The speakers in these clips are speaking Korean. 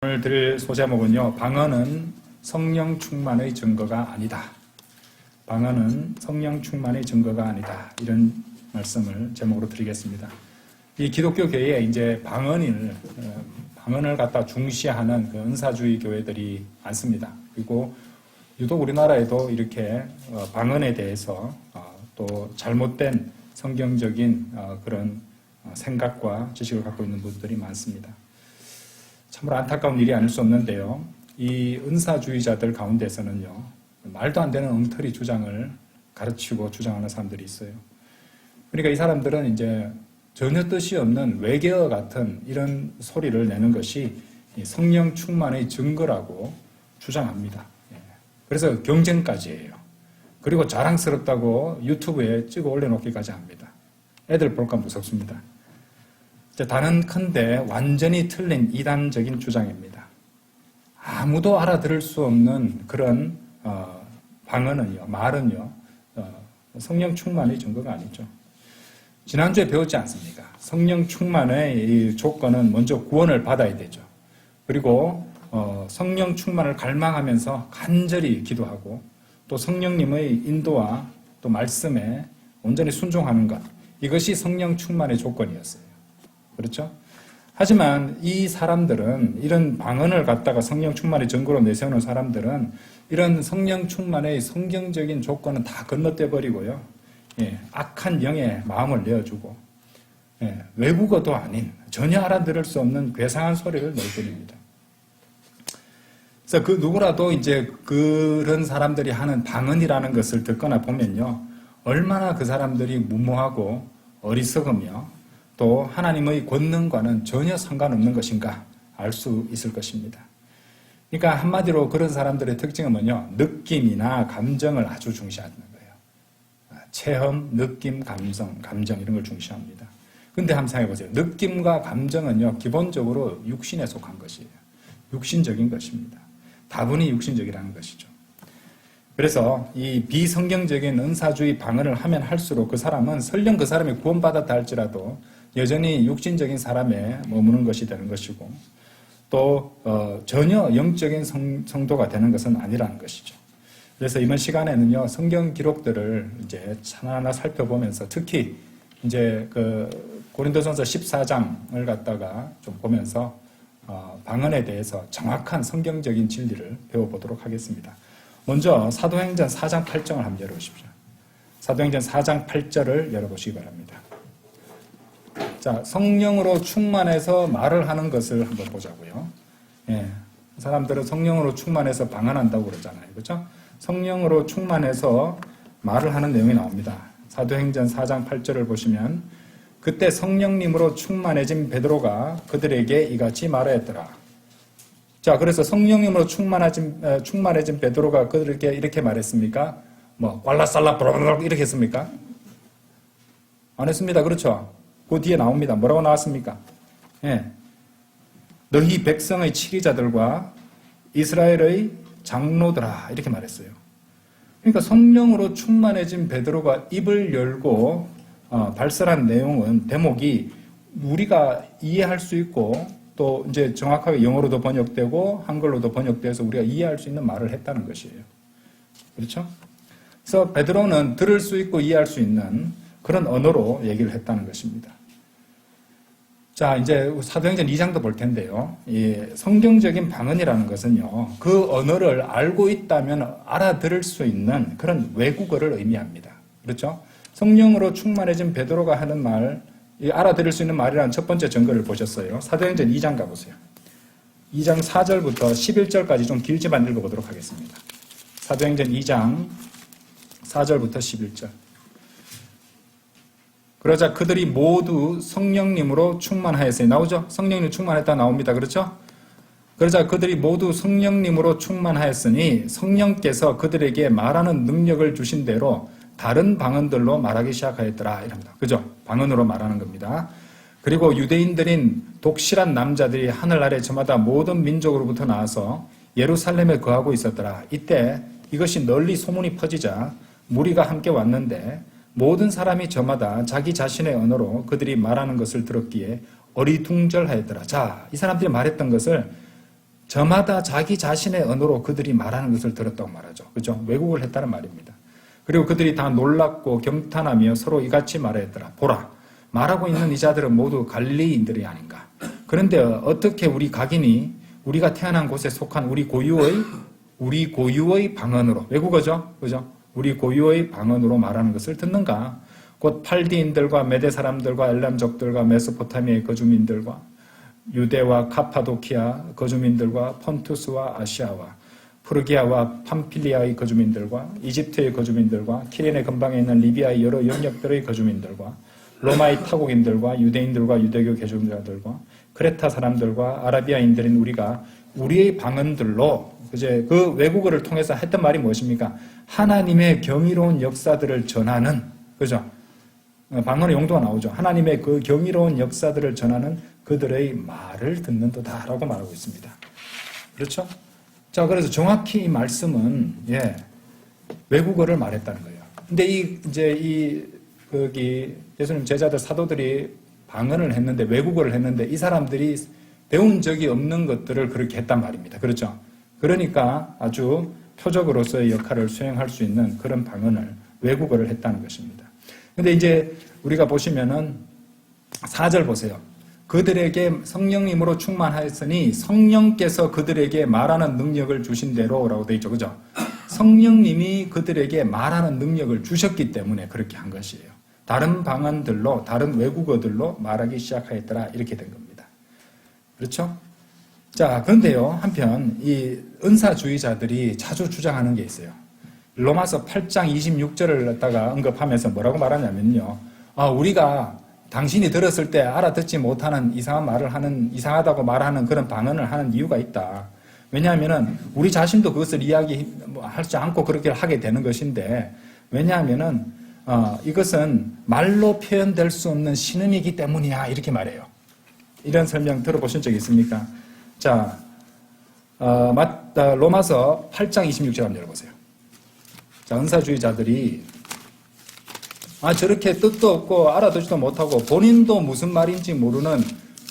오늘 드릴 소제목은요, 방언은 성령 충만의 증거가 아니다. 방언은 성령 충만의 증거가 아니다. 이런 말씀을 제목으로 드리겠습니다. 이 기독교 교회에 이제 방언을 갖다 중시하는 그 은사주의 교회들이 많습니다. 그리고 유독 우리나라에도 이렇게 방언에 대해서 또 잘못된 성경적인 그런 생각과 지식을 갖고 있는 분들이 많습니다. 참으로 안타까운 일이 아닐 수 없는데요. 이 은사주의자들 가운데서는요, 말도 안 되는 엉터리 주장을 가르치고 주장하는 사람들이 있어요. 그러니까 이 사람들은 이제 전혀 뜻이 없는 외계어 같은 이런 소리를 내는 것이 성령 충만의 증거라고 주장합니다. 그래서 경쟁까지 해요. 그리고 자랑스럽다고 유튜브에 찍어 올려놓기까지 합니다. 애들 볼까 무섭습니다. 단언컨대 완전히 틀린 이단적인 주장입니다. 아무도 알아들을 수 없는 그런 방언은요, 말은요, 성령 충만의 증거가 아니죠. 지난주에 배웠지 않습니까? 성령 충만의 이 조건은 먼저 구원을 받아야 되죠. 그리고 성령 충만을 갈망하면서 간절히 기도하고 또 성령님의 인도와 또 말씀에 온전히 순종하는 것, 이것이 성령 충만의 조건이었어요. 그렇죠? 하지만 이 사람들은, 이런 방언을 갖다가 성령 충만의 증거로 내세우는 사람들은 이런 성령 충만의 성경적인 조건은 다 건너뛰어 버리고요. 악한 영의 마음을 내어주고 외국어도 아닌 전혀 알아들을 수 없는 괴상한 소리를 내버립니다. 그래서 그 누구라도 이제 그런 사람들이 하는 방언이라는 것을 듣거나 보면요, 얼마나 그 사람들이 무모하고 어리석으며 또 하나님의 권능과는 전혀 상관없는 것인가 알 수 있을 것입니다. 그러니까 한마디로 그런 사람들의 특징은 뭐냐? 느낌이나 감정을 아주 중시하는 거예요. 체험, 느낌, 감정 이런 걸 중시합니다. 근데 한번 생각해 보세요. 느낌과 감정은요, 기본적으로 육신에 속한 것이에요. 육신적인 것입니다. 다분히 육신적이라는 것이죠. 그래서 이 비성경적인 은사주의 방언을 하면 할수록 그 사람은 설령 그 사람이 구원받았다 할지라도 여전히 육신적인 사람에 머무는 것이 되는 것이고 또 전혀 영적인 성도가 되는 것은 아니라는 것이죠. 그래서 이번 시간에는요, 성경 기록들을 이제 하나하나 살펴보면서 특히 이제 그 고린도전서 14장을 갖다가 좀 보면서 방언에 대해서 정확한 성경적인 진리를 배워보도록 하겠습니다. 먼저 사도행전 4장 8절을 한번 열어보십시오. 사도행전 4장 8절을 열어보시기 바랍니다. 자, 성령으로 충만해서 말을 하는 것을 한번 보자고요. 사람들은 성령으로 충만해서 방언한다고 그러잖아요. 그렇죠? 성령으로 충만해서 말을 하는 내용이 나옵니다. 사도행전 4장 8절을 보시면 그때 성령님으로 충만해진 베드로가 그들에게 이같이 말하였더라. 자, 그래서 성령님으로 충만해진 베드로가 그들에게 이렇게 말했습니까? 꽐라쌀라 브라브라 이렇게 했습니까? 안 했습니다. 그렇죠? 그 뒤에 나옵니다. 뭐라고 나왔습니까? 너희 백성의 치리자들과 이스라엘의 장로들아 이렇게 말했어요. 그러니까 성령으로 충만해진 베드로가 입을 열고 발설한 내용은 대목이 우리가 이해할 수 있고 또 이제 정확하게 영어로도 번역되고 한글로도 번역돼서 우리가 이해할 수 있는 말을 했다는 것이에요. 그렇죠? 그래서 베드로는 들을 수 있고 이해할 수 있는 그런 언어로 얘기를 했다는 것입니다. 자, 이제 사도행전 2장도 볼 텐데요. 이 성경적인 방언이라는 것은요, 그 언어를 알고 있다면 알아들을 수 있는 그런 외국어를 의미합니다. 그렇죠? 성령으로 충만해진 베드로가 하는 말, 알아들을 수 있는 말이라는 첫 번째 증거를 보셨어요. 사도행전 2장 가보세요. 2장 4절부터 11절까지 좀 길지만 읽어보도록 하겠습니다. 사도행전 2장 4절부터 11절. 그러자 그들이 모두 성령님으로 충만하였으니 나오죠? 성령님 충만했다 나옵니다. 그렇죠? 그러자 그들이 모두 성령님으로 충만하였으니 성령께서 그들에게 말하는 능력을 주신 대로 다른 방언들로 말하기 시작하였더라 이랍니다. 그죠? 방언으로 말하는 겁니다. 그리고 유대인들인 독실한 남자들이 하늘 아래 저마다 모든 민족으로부터 나와서 예루살렘에 거하고 있었더라. 이때 이것이 널리 소문이 퍼지자 무리가 함께 왔는데 모든 사람이 저마다 자기 자신의 언어로 그들이 말하는 것을 들었기에 어리둥절하였더라. 자, 이 사람들이 말했던 것을 저마다 자기 자신의 언어로 그들이 말하는 것을 들었다고 말하죠. 그죠? 왜곡을 했다는 말입니다. 그리고 그들이 다 놀랍고 경탄하며 서로 이같이 말하였더라. 보라, 말하고 있는 이 자들은 모두 갈릴리인들이 아닌가. 그런데 어떻게 우리 각인이 우리가 태어난 곳에 속한 우리 고유의 방언으로, 외국어죠? 그죠? 우리 고유의 방언으로 말하는 것을 듣는가? 곧 팔디인들과 메데 사람들과 엘람족들과 메소포타미아의 거주민들과 유대와 카파도키아 거주민들과 폰투스와 아시아와 프르기아와 팜필리아의 거주민들과 이집트의 거주민들과 키레네 근방에 있는 리비아의 여러 영역들의 거주민들과 로마의 타국인들과 유대인들과 유대교 개종자들과 크레타 사람들과 아라비아인들인 우리가 우리의 방언들로 이제 그 외국어를 통해서 했던 말이 무엇입니까? 하나님의 경이로운 역사들을 전하는, 그죠? 방언의 용도가 나오죠. 하나님의 그 경이로운 역사들을 전하는 그들의 말을 듣는도다라고 말하고 있습니다. 그렇죠? 자, 그래서 정확히 이 말씀은 외국어를 말했다는 거예요. 근데 거기 예수님 제자들 사도들이 방언을 했는데, 외국어를 했는데 이 사람들이 배운 적이 없는 것들을 그렇게 했단 말입니다. 그렇죠? 그러니까 아주 표적으로서의 역할을 수행할 수 있는 그런 방언을, 외국어를 했다는 것입니다. 근데 이제 우리가 보시면은 4절 보세요. 그들에게 성령님으로 충만하였으니 성령께서 그들에게 말하는 능력을 주신 대로라고 되어 있죠. 그죠? 성령님이 그들에게 말하는 능력을 주셨기 때문에 그렇게 한 것이에요. 다른 방언들로, 다른 외국어들로 말하기 시작하였더라. 이렇게 된 겁니다. 그렇죠? 자, 그런데요, 한편 이 은사주의자들이 자주 주장하는 게 있어요. 로마서 8장 26절을 갖다가 언급하면서 뭐라고 말하냐면요. 우리가 당신이 들었을 때 알아듣지 못하는 이상한 말을 하는, 이상하다고 말하는 그런 방언을 하는 이유가 있다. 왜냐하면은 우리 자신도 그것을 이야기하지 않고 그렇게 하게 되는 것인데, 왜냐하면은 이것은 말로 표현될 수 없는 신음이기 때문이야. 이렇게 말해요. 이런 설명 들어보신 적 있습니까? 자, 로마서 8장 26절 한번 열어보세요. 자, 은사주의자들이 저렇게 뜻도 없고 알아듣지도 못하고 본인도 무슨 말인지 모르는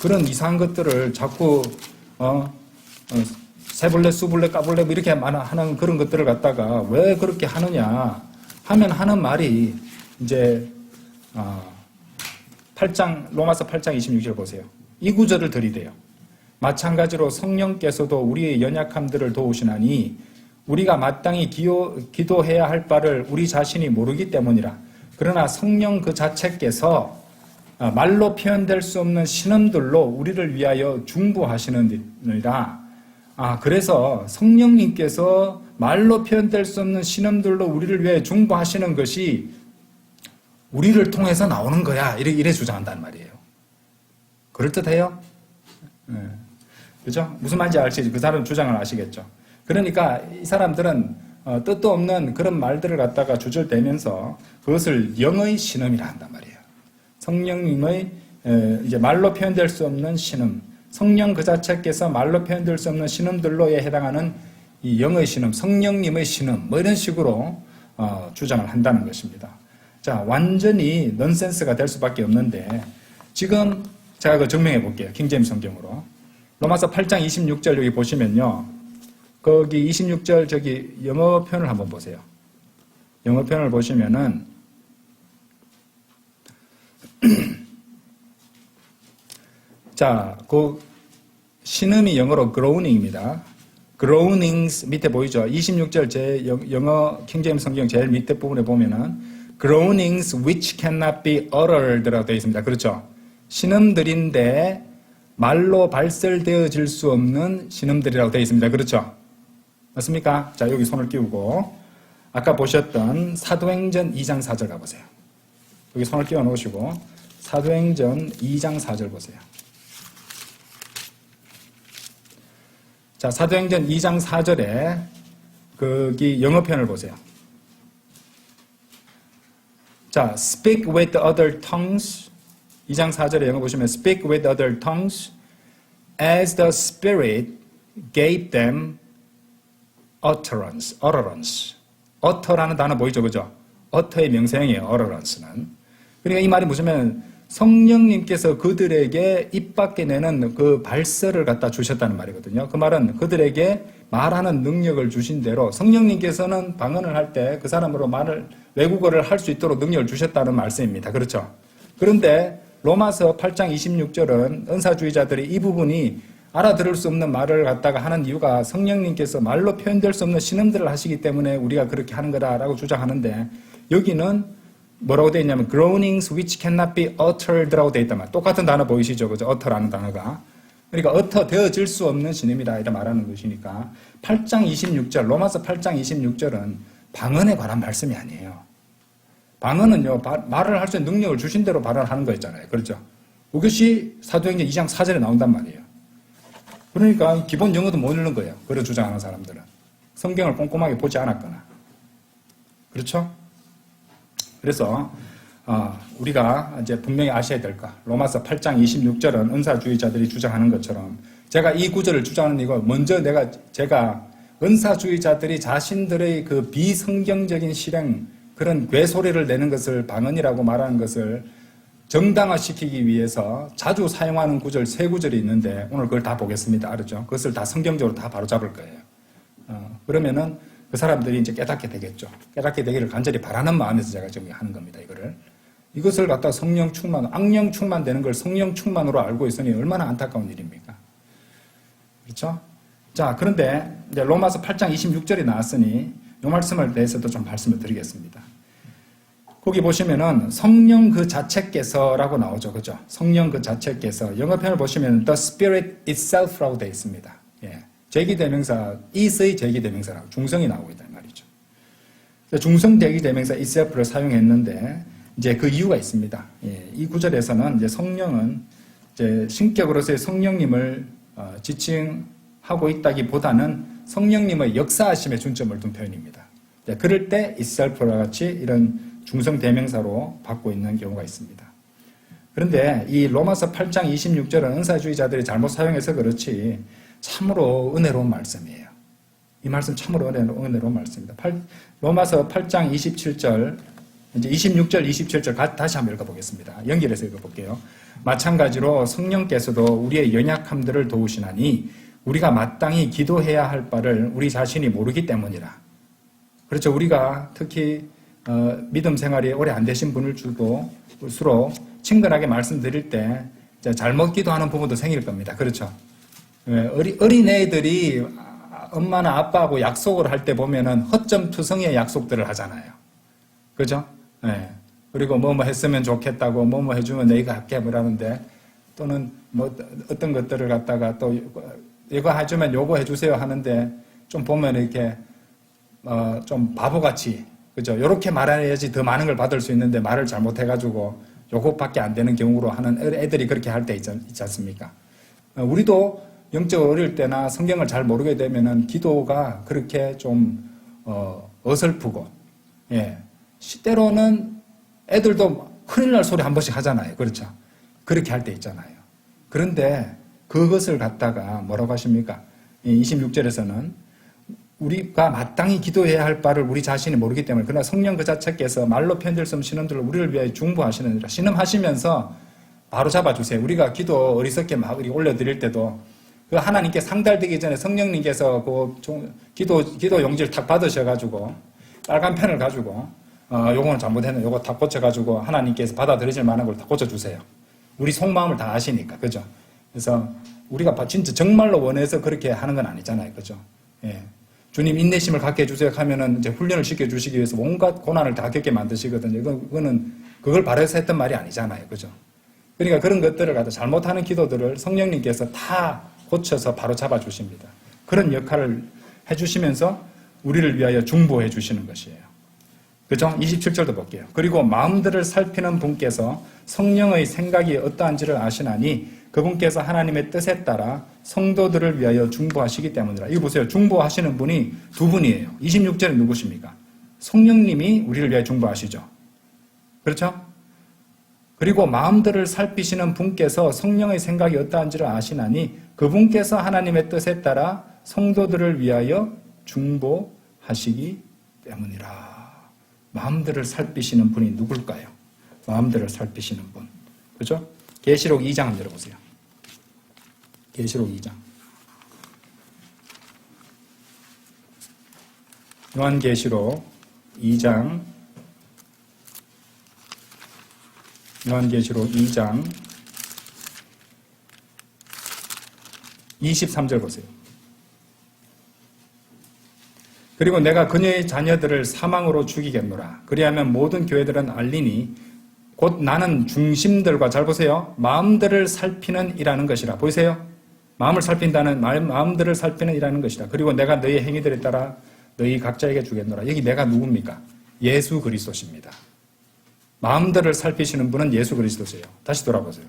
그런 이상한 것들을 자꾸 세불레, 수불레, 까불레 이렇게 하는 그런 것들을 갖다가 왜 그렇게 하느냐 하면 하는 말이 이제 로마서 8장 26절 보세요. 이 구절을 들이대요. 마찬가지로 성령께서도 우리의 연약함들을 도우시나니 우리가 마땅히 기도해야 할 바를 우리 자신이 모르기 때문이라. 그러나 성령 그 자체께서 말로 표현될 수 없는 신음들로 우리를 위하여 중보하시느니라. 그래서 성령님께서 말로 표현될 수 없는 신음들로 우리를 위해 중보하시는 것이 우리를 통해서 나오는 거야. 이래 주장한단 말이에요. 그럴듯해요? 그죠? 무슨 말인지 아시죠? 그 사람 주장을 아시겠죠? 그러니까 이 사람들은 뜻도 없는 그런 말들을 갖다가 주절대면서 그것을 영의 신음이라 한단 말이에요. 성령님의 이제 말로 표현될 수 없는 신음, 성령 그 자체께서 말로 표현될 수 없는 신음들로에 해당하는 이 영의 신음, 성령님의 신음, 뭐 이런 식으로 주장을 한다는 것입니다. 자, 완전히 넌센스가 될 수밖에 없는데 지금 제가 그 증명해 볼게요. 킹제임스 성경으로. 로마서 8장 26절 여기 보시면요. 거기 26절 저기 영어 표현을 한번 보세요. 영어 표현을 보시면은 자, 그 신음이 영어로 groaning입니다. groanings 밑에 보이죠? 26절 제 영어 킹제임스 성경 제일 밑에 부분에 보면은 groanings which cannot be uttered라고 되어 있습니다. 그렇죠? 신음들인데 말로 발설되어질 수 없는 신음들이라고 되어 있습니다. 그렇죠? 맞습니까? 자, 여기 손을 끼우고 아까 보셨던 사도행전 2장 4절 가보세요. 여기 손을 끼워 놓으시고 사도행전 2장 4절 보세요. 자, 사도행전 2장 4절에 거기 영어 표현을 보세요. 자, speak with other tongues. 2장 4절에 영어 보시면 speak with other tongues as the Spirit gave them utterance. utter라는 단어 보이죠, 그죠? utter의 명사형이에요, utterance는. 그러니까 이 말이 무슨 성령님께서 그들에게 입 밖에 내는 그 발설을 갖다 주셨다는 말이거든요. 그 말은 그들에게 말하는 능력을 주신 대로 성령님께서는 방언을 할 때 그 사람으로 외국어를 할 수 있도록 능력을 주셨다는 말씀입니다. 그렇죠? 그런데 로마서 8장 26절은 은사주의자들이 이 부분이 알아들을 수 없는 말을 갖다가 하는 이유가 성령님께서 말로 표현될 수 없는 신음들을 하시기 때문에 우리가 그렇게 하는 거다라고 주장하는데, 여기는 뭐라고 되어 있냐면 groanings which cannot be uttered라고 되어 있단 말이에요. 똑같은 단어 보이시죠? 그죠? utter라는 단어가. 그러니까 utter 되어질 수 없는 신음이다 이렇게 말하는 것이니까 8장 26절 로마서 8장 26절은 방언에 관한 말씀이 아니에요. 방언은요, 말을 할 수 있는 능력을 주신 대로 발언하는 거였잖아요. 그렇죠? 그것이 사도행전 2장 4절에 나온단 말이에요. 그러니까 기본 영어도 못 읽는 거예요. 그래 주장하는 사람들은. 성경을 꼼꼼하게 보지 않았거나. 그렇죠? 그래서 우리가 이제 분명히 아셔야 될 거. 로마서 8장 26절은 은사주의자들이 주장하는 것처럼 제가 이 구절을 주장하는 이거 먼저 제가 은사주의자들이 자신들의 그 비성경적인 실행, 그런 괴소리를 내는 것을 방언이라고 말하는 것을 정당화시키기 위해서 자주 사용하는 구절 세 구절이 있는데 오늘 그걸 다 보겠습니다. 알았죠? 그것을 다 성경적으로 다 바로잡을 거예요. 그러면은 그 사람들이 이제 깨닫게 되겠죠. 깨닫게 되기를 간절히 바라는 마음에서 제가 지금 하는 겁니다. 이것을 갖다 성령 충만, 악령 충만되는 걸 성령 충만으로 알고 있으니 얼마나 안타까운 일입니까? 그렇죠? 자, 그런데 이제 로마서 8장 26절이 나왔으니 이 말씀을 대해서도 좀 말씀을 드리겠습니다. 거기 보시면은 성령 그 자체께서라고 나오죠. 그죠? 성령 그 자체께서. 영어편을 보시면 the spirit itself라고 되어 있습니다. 예. 제기대명사 is의 제기대명사라고 중성이 나오고 있단 말이죠. 중성 제기대명사 itself를 사용했는데 이제 그 이유가 있습니다. 예. 이 구절에서는 이제 성령은 이제 신격으로서의 성령님을 지칭하고 있다기보다는 성령님의 역사하심에 중점을 둔 표현입니다. 그럴 때 itself와 같이 이런 중성 대명사로 받고 있는 경우가 있습니다. 그런데 이 로마서 8장 26절은 은사주의자들이 잘못 사용해서 그렇지 참으로 은혜로운 말씀이에요. 이 말씀 참으로 은혜로운 말씀입니다. 로마서 8장 27절, 이제 26절, 27절 다시 한번 읽어보겠습니다. 연결해서 읽어볼게요. 마찬가지로 성령께서도 우리의 연약함들을 도우시나니 우리가 마땅히 기도해야 할 바를 우리 자신이 모르기 때문이라. 그렇죠. 우리가 특히 믿음 생활이 오래 안 되신 분을 줄수록 친근하게 말씀드릴 때 잘못 기도하는 부분도 생길 겁니다. 그렇죠. 어린애들이 엄마나 아빠하고 약속을 할 때 보면은 허점투성이의 약속들을 하잖아요. 그죠? 네. 그리고 뭐 했으면 좋겠다고 뭐 해주면 내가 할게 뭐라는데 또는 뭐 어떤 것들을 갖다가 또 이거 해주면 요거 해주세요 하는데 좀 보면 이렇게 좀 바보같이 그죠? 이렇게 말해야지 더 많은 걸 받을 수 있는데 말을 잘못해가지고 요것밖에 안 되는 경우로 하는 애들이 그렇게 할 때 있지 않습니까? 우리도 영적으로 어릴 때나 성경을 잘 모르게 되면은 기도가 그렇게 좀 어설프고, 예, 때로는 애들도 큰일 날 소리 한 번씩 하잖아요. 그렇죠? 그렇게 할 때 있잖아요. 그런데 그것을 갖다가 뭐라고 하십니까? 26절에서는 우리가 마땅히 기도해야 할 바를 우리 자신이 모르기 때문에 그러나 성령 그 자체께서 말로 표현될 수 없는 신음들을 우리를 위하여 중보하시느니라. 신음하시면서 바로 잡아주세요. 우리가 기도 어리석게 막 올려드릴 때도 그 하나님께 상달되기 전에 성령님께서 그 기도 용지를 탁 받으셔가지고 빨간 펜을 가지고 요거는 잘못했네. 요거 다 고쳐가지고 하나님께서 받아들이실 만한 걸 다 고쳐주세요. 우리 속마음을 다 아시니까. 그죠? 그래서 우리가 진짜 정말로 원해서 그렇게 하는 건 아니잖아요. 그죠? 예. 주님 인내심을 갖게 해주세요 하면은 이제 훈련을 시켜주시기 위해서 온갖 고난을 다 겪게 만드시거든요. 그거는 그걸 바라서 했던 말이 아니잖아요. 그죠? 그러니까 그런 것들을 갖다 잘못하는 기도들을 성령님께서 다 고쳐서 바로 잡아주십니다. 그런 역할을 해주시면서 우리를 위하여 중보해 주시는 것이에요. 그죠? 27절도 볼게요. 그리고 마음들을 살피는 분께서 성령의 생각이 어떠한지를 아시나니 그분께서 하나님의 뜻에 따라 성도들을 위하여 중보하시기 때문이라. 이거 보세요. 중보하시는 분이 두 분이에요. 26절에 누구십니까? 성령님이 우리를 위하여 중보하시죠. 그렇죠? 그리고 마음들을 살피시는 분께서 성령의 생각이 어떠한지를 아시나니 그분께서 하나님의 뜻에 따라 성도들을 위하여 중보하시기 때문이라. 마음들을 살피시는 분이 누굴까요? 마음들을 살피시는 분. 그죠? 계시록 2장 한번 열어보세요. 계시록 2장. 요한계시록 2장. 요한계시록 2장 23절 보세요. 그리고 내가 그녀의 자녀들을 사망으로 죽이겠노라. 그리하면 모든 교회들은 알리니 곧 나는 중심들과, 잘 보세요, 마음들을 살피는 이라는 것이라. 보이세요? 마음을 살핀다는 마음들을 살피는 이라는 것이라. 그리고 내가 너희 행위들에 따라 너희 각자에게 주겠노라. 여기 내가 누굽니까? 예수 그리스도십니다. 마음들을 살피시는 분은 예수 그리스도세요. 다시 돌아보세요.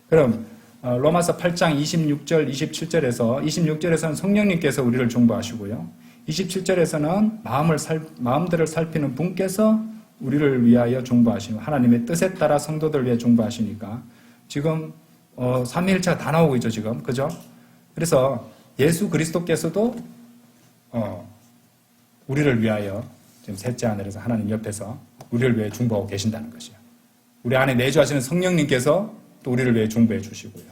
그럼 로마서 8장 26절 27절에서 26절에서는 성령님께서 우리를 중보하시고요, 27절에서는 마음들을 살피는 분께서 우리를 위하여 중보하시는, 하나님의 뜻에 따라 성도들 위해 중보하시니까 지금 삼위일체가 다 나오고 있죠 지금. 그죠? 그래서 예수 그리스도께서도 우리를 위하여 지금 셋째 하늘에서 하나님 옆에서 우리를 위해 중보하고 계신다는 것이에요. 우리 안에 내주하시는 성령님께서 또 우리를 위해 중보해 주시고요.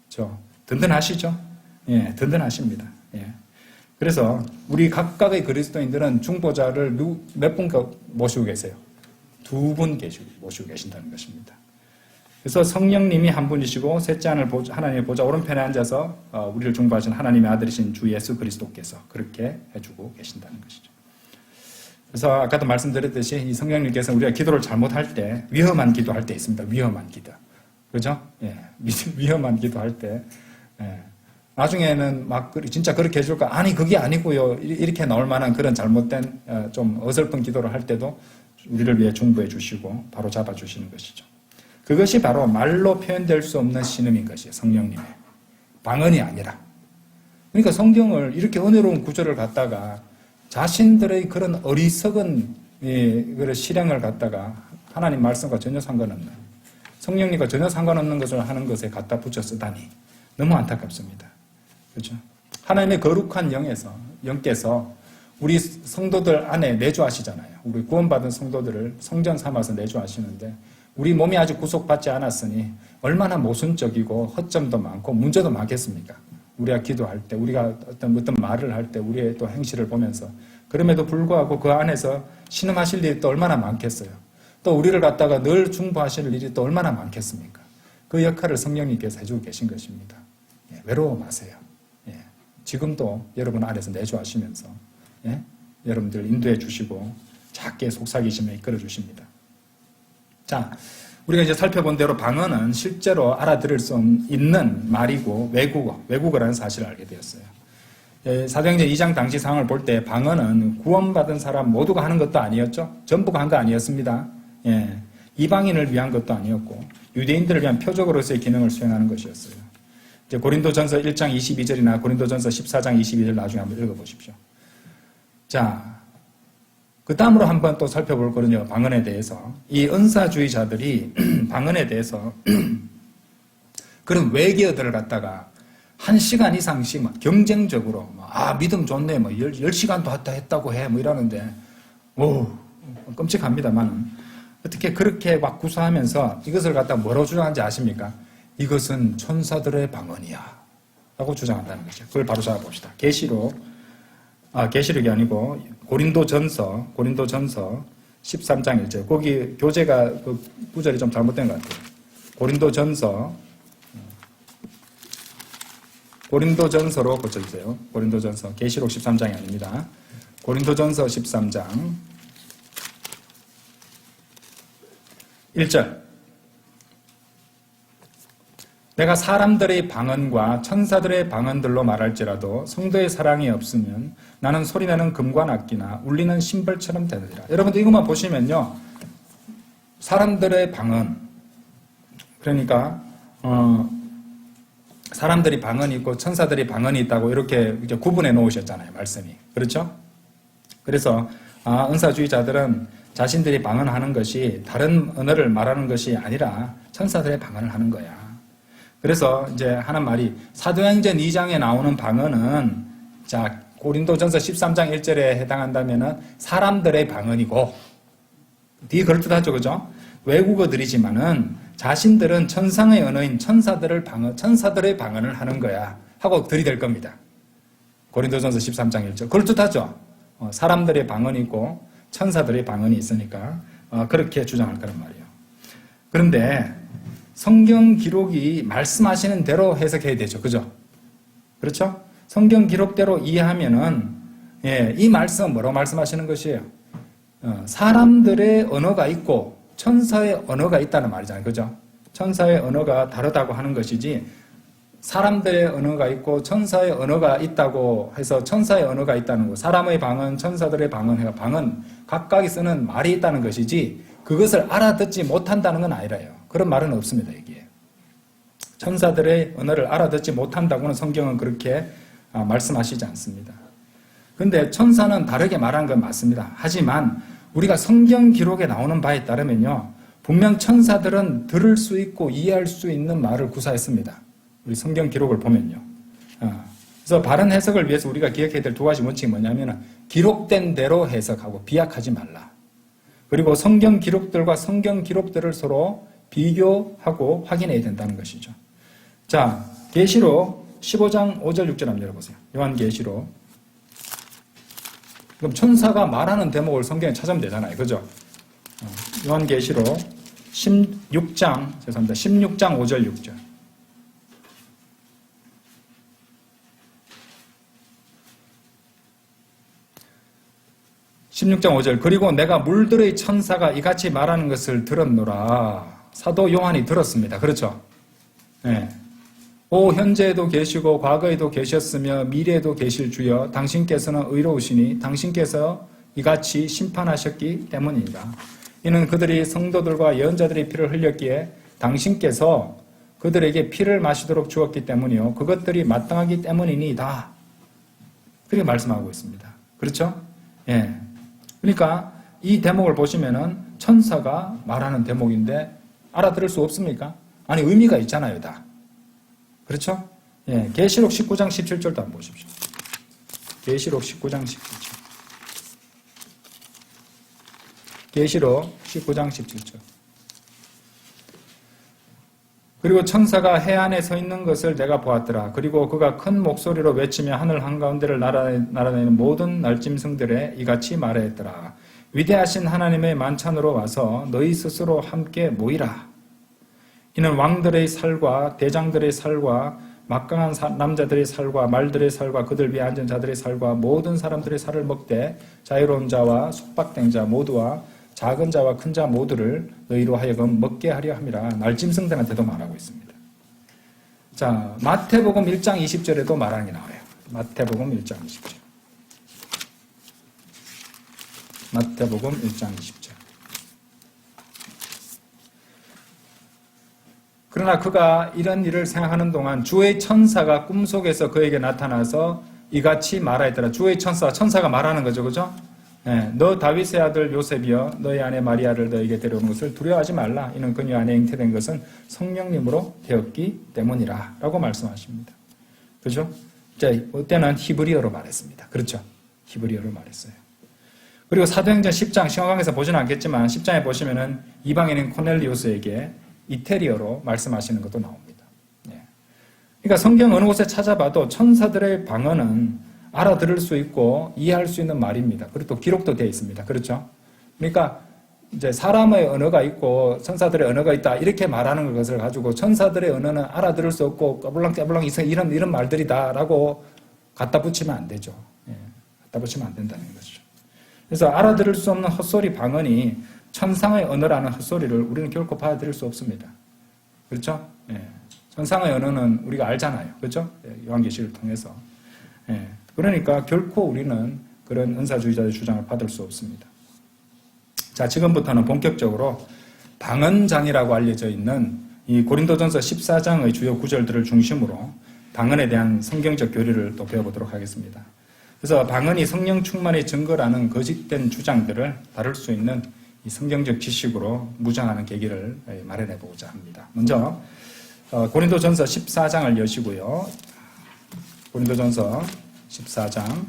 그렇죠? 든든하시죠? 예, 든든하십니다. 예. 그래서 우리 각각의 그리스도인들은 중보자를 몇 분 모시고 계세요? 2분 모시고 계신다는 것입니다. 그래서 성령님이 한 분이시고 셋째 하나님의 보좌 오른편에 앉아서 우리를 중보하신 하나님의 아들이신 주 예수 그리스도께서 그렇게 해주고 계신다는 것이죠. 그래서 아까도 말씀드렸듯이 이 성령님께서 우리가 기도를 잘못할 때, 위험한 기도할 때 있습니다. 위험한 기도. 그죠? 예. 위험한 기도할 때, 예. 나중에는 막 진짜 그렇게 해줄까? 아니 그게 아니고요. 이렇게 나올 만한 그런 잘못된 좀 어설픈 기도를 할 때도 우리를 위해 중보해 주시고 바로 잡아 주시는 것이죠. 그것이 바로 말로 표현될 수 없는 신음인 것이에요. 성령님의 방언이 아니라. 그러니까 성경을 이렇게 은혜로운 구절을 갖다가 자신들의 그런 어리석은 그런 실행을 갖다가 하나님 말씀과 전혀 상관없는, 성령님과 전혀 상관없는 것을 하는 것에 갖다 붙여 쓰다니 너무 안타깝습니다. 그렇죠? 하나님의 거룩한 영께서 우리 성도들 안에 내주하시잖아요. 우리 구원받은 성도들을 성전 삼아서 내주하시는데 우리 몸이 아직 구속받지 않았으니 얼마나 모순적이고 허점도 많고 문제도 많겠습니까? 우리가 기도할 때, 우리가 어떤 말을 할 때, 우리의 또 행실을 보면서, 그럼에도 불구하고 그 안에서 신음하실 일이 또 얼마나 많겠어요. 또 우리를 갖다가 늘 중보하실 일이 또 얼마나 많겠습니까? 그 역할을 성령님께서 해주고 계신 것입니다. 예, 외로워 마세요. 예, 지금도 여러분 안에서 내주하시면서 여러분들 인도해 주시고 작게 속삭이시며 이끌어 주십니다. 자, 우리가 이제 살펴본 대로 방언은 실제로 알아들을 수 있는 말이고 외국어라는 사실을 알게 되었어요. 사도행전 2장 당시 상황을 볼 때 방언은 구원받은 사람 모두가 하는 것도 아니었죠. 전부가 한 거 아니었습니다. 예, 이방인을 위한 것도 아니었고 유대인들을 위한 표적으로서의 기능을 수행하는 것이었어요. 이제 고린도전서 1장 22절이나 고린도전서 14장 22절 나중에 한번 읽어보십시오. 자, 그 다음으로 한번 또 살펴볼 거는요, 방언에 대해서. 이 은사주의자들이 방언에 대해서 그런 외계어들을 갖다가 1시간 이상씩 막 경쟁적으로, 믿음 좋네, 10시간도 했다고 해, 이러는데, 끔찍합니다만, 어떻게 그렇게 막 구사하면서 이것을 갖다 뭐라고 주장하는지 아십니까? 이것은 천사들의 방언이야. 라고 주장한다는 것이죠. 그걸 바로 잡아봅시다. 계시록이 아니고, 고린도전서 13장 1절. 거기 교재가 그 구절이 좀 잘못된 것 같아요. 고린도전서로 고쳐주세요. 고린도전서, 계시록 13장이 아닙니다. 고린도전서 13장 1절. 내가 사람들의 방언과 천사들의 방언들로 말할지라도 성도의 사랑이 없으면 나는 소리나는 금과 악기나 울리는 심벌처럼 되느니라. 여러분들 이것만 보시면요, 사람들의 방언, 그러니까 사람들이 방언이 있고 천사들이 방언이 있다고 이렇게 구분해 놓으셨잖아요, 말씀이. 그렇죠? 그래서 은사주의자들은 자신들이 방언하는 것이 다른 언어를 말하는 것이 아니라 천사들의 방언을 하는 거야. 그래서 이제 하는 말이, 사도행전 2장에 나오는 방언은 고린도전서 13장 1절에 해당한다면은 사람들의 방언이고, 되게 그럴듯하죠, 그죠? 외국어들이지만은 자신들은 천상의 언어인 천사들의 방언을 하는 거야 하고 들이댈 겁니다. 고린도전서 13장 1절. 그럴듯하죠. 사람들의 방언이 있고 천사들의 방언이 있으니까 그렇게 주장할 거란 말이에요. 그런데 성경 기록이 말씀하시는 대로 해석해야 되죠. 그죠? 그렇죠? 성경 기록대로 이해하면은 이 말씀은 뭐라고 말씀하시는 것이에요? 사람들의 언어가 있고 천사의 언어가 있다는 말이잖아요. 그죠? 천사의 언어가 다르다고 하는 것이지 사람들의 언어가 있고 천사의 언어가 있다고 해서 천사의 언어가 있다는 거, 사람의 방언, 천사들의 방언 각각이 쓰는 말이 있다는 것이지 그것을 알아듣지 못한다는 건 아니라요. 그런 말은 없습니다. 여기에. 천사들의 언어를 알아듣지 못한다고는 성경은 그렇게 말씀하시지 않습니다. 그런데 천사는 다르게 말한 건 맞습니다. 하지만 우리가 성경 기록에 나오는 바에 따르면요, 분명 천사들은 들을 수 있고 이해할 수 있는 말을 구사했습니다. 우리 성경 기록을 보면요. 그래서 바른 해석을 위해서 우리가 기억해야 될 두 가지 원칙이 뭐냐면 기록된 대로 해석하고 비약하지 말라. 그리고 성경 기록들과 성경 기록들을 서로 비교하고 확인해야 된다는 것이죠. 자, 계시록 15장 5절 6절 한번 열어보세요. 요한계시록. 그럼 천사가 말하는 대목을 성경에 찾으면 되잖아요. 그죠? 요한계시록 16장 5절 6절. 16장 5절. 그리고 내가 물들의 천사가 이같이 말하는 것을 들었노라. 사도 요한이 들었습니다. 그렇죠? 네. 오 현재에도 계시고 과거에도 계셨으며 미래에도 계실 주여 당신께서는 의로우시니 당신께서 이같이 심판하셨기 때문입니다. 이는 그들이 성도들과 예언자들의 피를 흘렸기에 당신께서 그들에게 피를 마시도록 주었기 때문이요 그것들이 마땅하기 때문이니이다. 그렇게 말씀하고 있습니다. 그렇죠? 예. 그러니까 이 대목을 보시면은 천사가 말하는 대목인데 알아들을 수 없습니까? 아니 의미가 있잖아요, 다. 그렇죠? 예, 계시록 19장 17절도 한번 보십시오. 계시록 19장 17절. 계시록 19장 17절. 그리고 천사가 해안에 서 있는 것을 내가 보았더라. 그리고 그가 큰 목소리로 외치며 하늘 한가운데를 날아다니는 모든 날짐승들에 이같이 말하였더라. 위대하신 하나님의 만찬으로 와서 너희 스스로 함께 모이라. 이는 왕들의 살과 대장들의 살과 막강한 남자들의 살과 말들의 살과 그들 위에 앉은 자들의 살과 모든 사람들의 살을 먹되 자유로운 자와 속박된 자 모두와 작은 자와 큰 자 모두를 너희로 하여금 먹게 하려 함이라. 날짐승들한테도 말하고 있습니다. 자, 마태복음 1장 20절에도 말하는 게 나와요. 마태복음 1장 20절. 마태복음 1장 20절. 그러나 그가 이런 일을 생각하는 동안 주의 천사가 꿈속에서 그에게 나타나서 이같이 말하였더라. 주의 천사가 말하는 거죠. 그죠? 네, 너 다윗의 아들 요셉이여 너희 아내 마리아를 너에게 데려오는 것을 두려워하지 말라. 이는 그녀 안에 잉태된 것은 성령님으로 되었기 때문이라 라고 말씀하십니다. 그죠? 이때는 히브리어로 말했습니다. 그렇죠? 히브리어로 말했어요. 그리고 사도행전 10장 신학강에서 보지는 않겠지만 10장에 보시면은 이방인인 코넬리우스에게 이태리어로 말씀하시는 것도 나옵니다. 예. 그러니까 성경 어느 곳에 찾아봐도 천사들의 방언은 알아들을 수 있고 이해할 수 있는 말입니다. 그리고 또 기록도 되어 있습니다. 그렇죠? 그러니까 이제 사람의 언어가 있고 천사들의 언어가 있다 이렇게 말하는 것을 가지고 천사들의 언어는 알아들을 수 없고 까불랑까불랑 이런 말들이다라고 갖다 붙이면 안 되죠. 예. 갖다 붙이면 안 된다는 것이죠. 그래서 알아들을 수 없는 헛소리 방언이 천상의 언어라는 헛소리를 우리는 결코 받아들일 수 없습니다. 그렇죠? 예. 천상의 언어는 우리가 알잖아요. 그렇죠? 예. 요한계시를 통해서. 예. 그러니까 결코 우리는 그런 은사주의자의 주장을 받을 수 없습니다. 자, 지금부터는 본격적으로 방언장이라고 알려져 있는 이 고린도전서 14장의 주요 구절들을 중심으로 방언에 대한 성경적 교리를 또 배워보도록 하겠습니다. 그래서 방언이 성령 충만의 증거라는 거짓된 주장들을 다룰 수 있는 이 성경적 지식으로 무장하는 계기를 마련해 보고자 합니다. 먼저 고린도전서 14장을 여시고요. 고린도전서 14장 1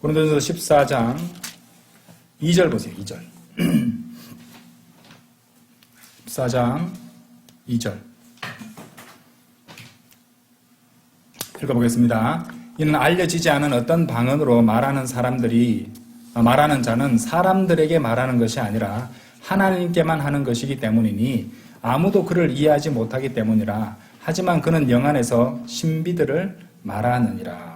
고린도전서 14장 2절 보세요. 2절. 14장 2절. 읽어보겠습니다. 이는 알려지지 않은 어떤 방언으로 말하는 자는 사람들에게 말하는 것이 아니라 하나님께만 하는 것이기 때문이니 아무도 그를 이해하지 못하기 때문이라. 하지만 그는 영 안에서 신비들을 말하느니라.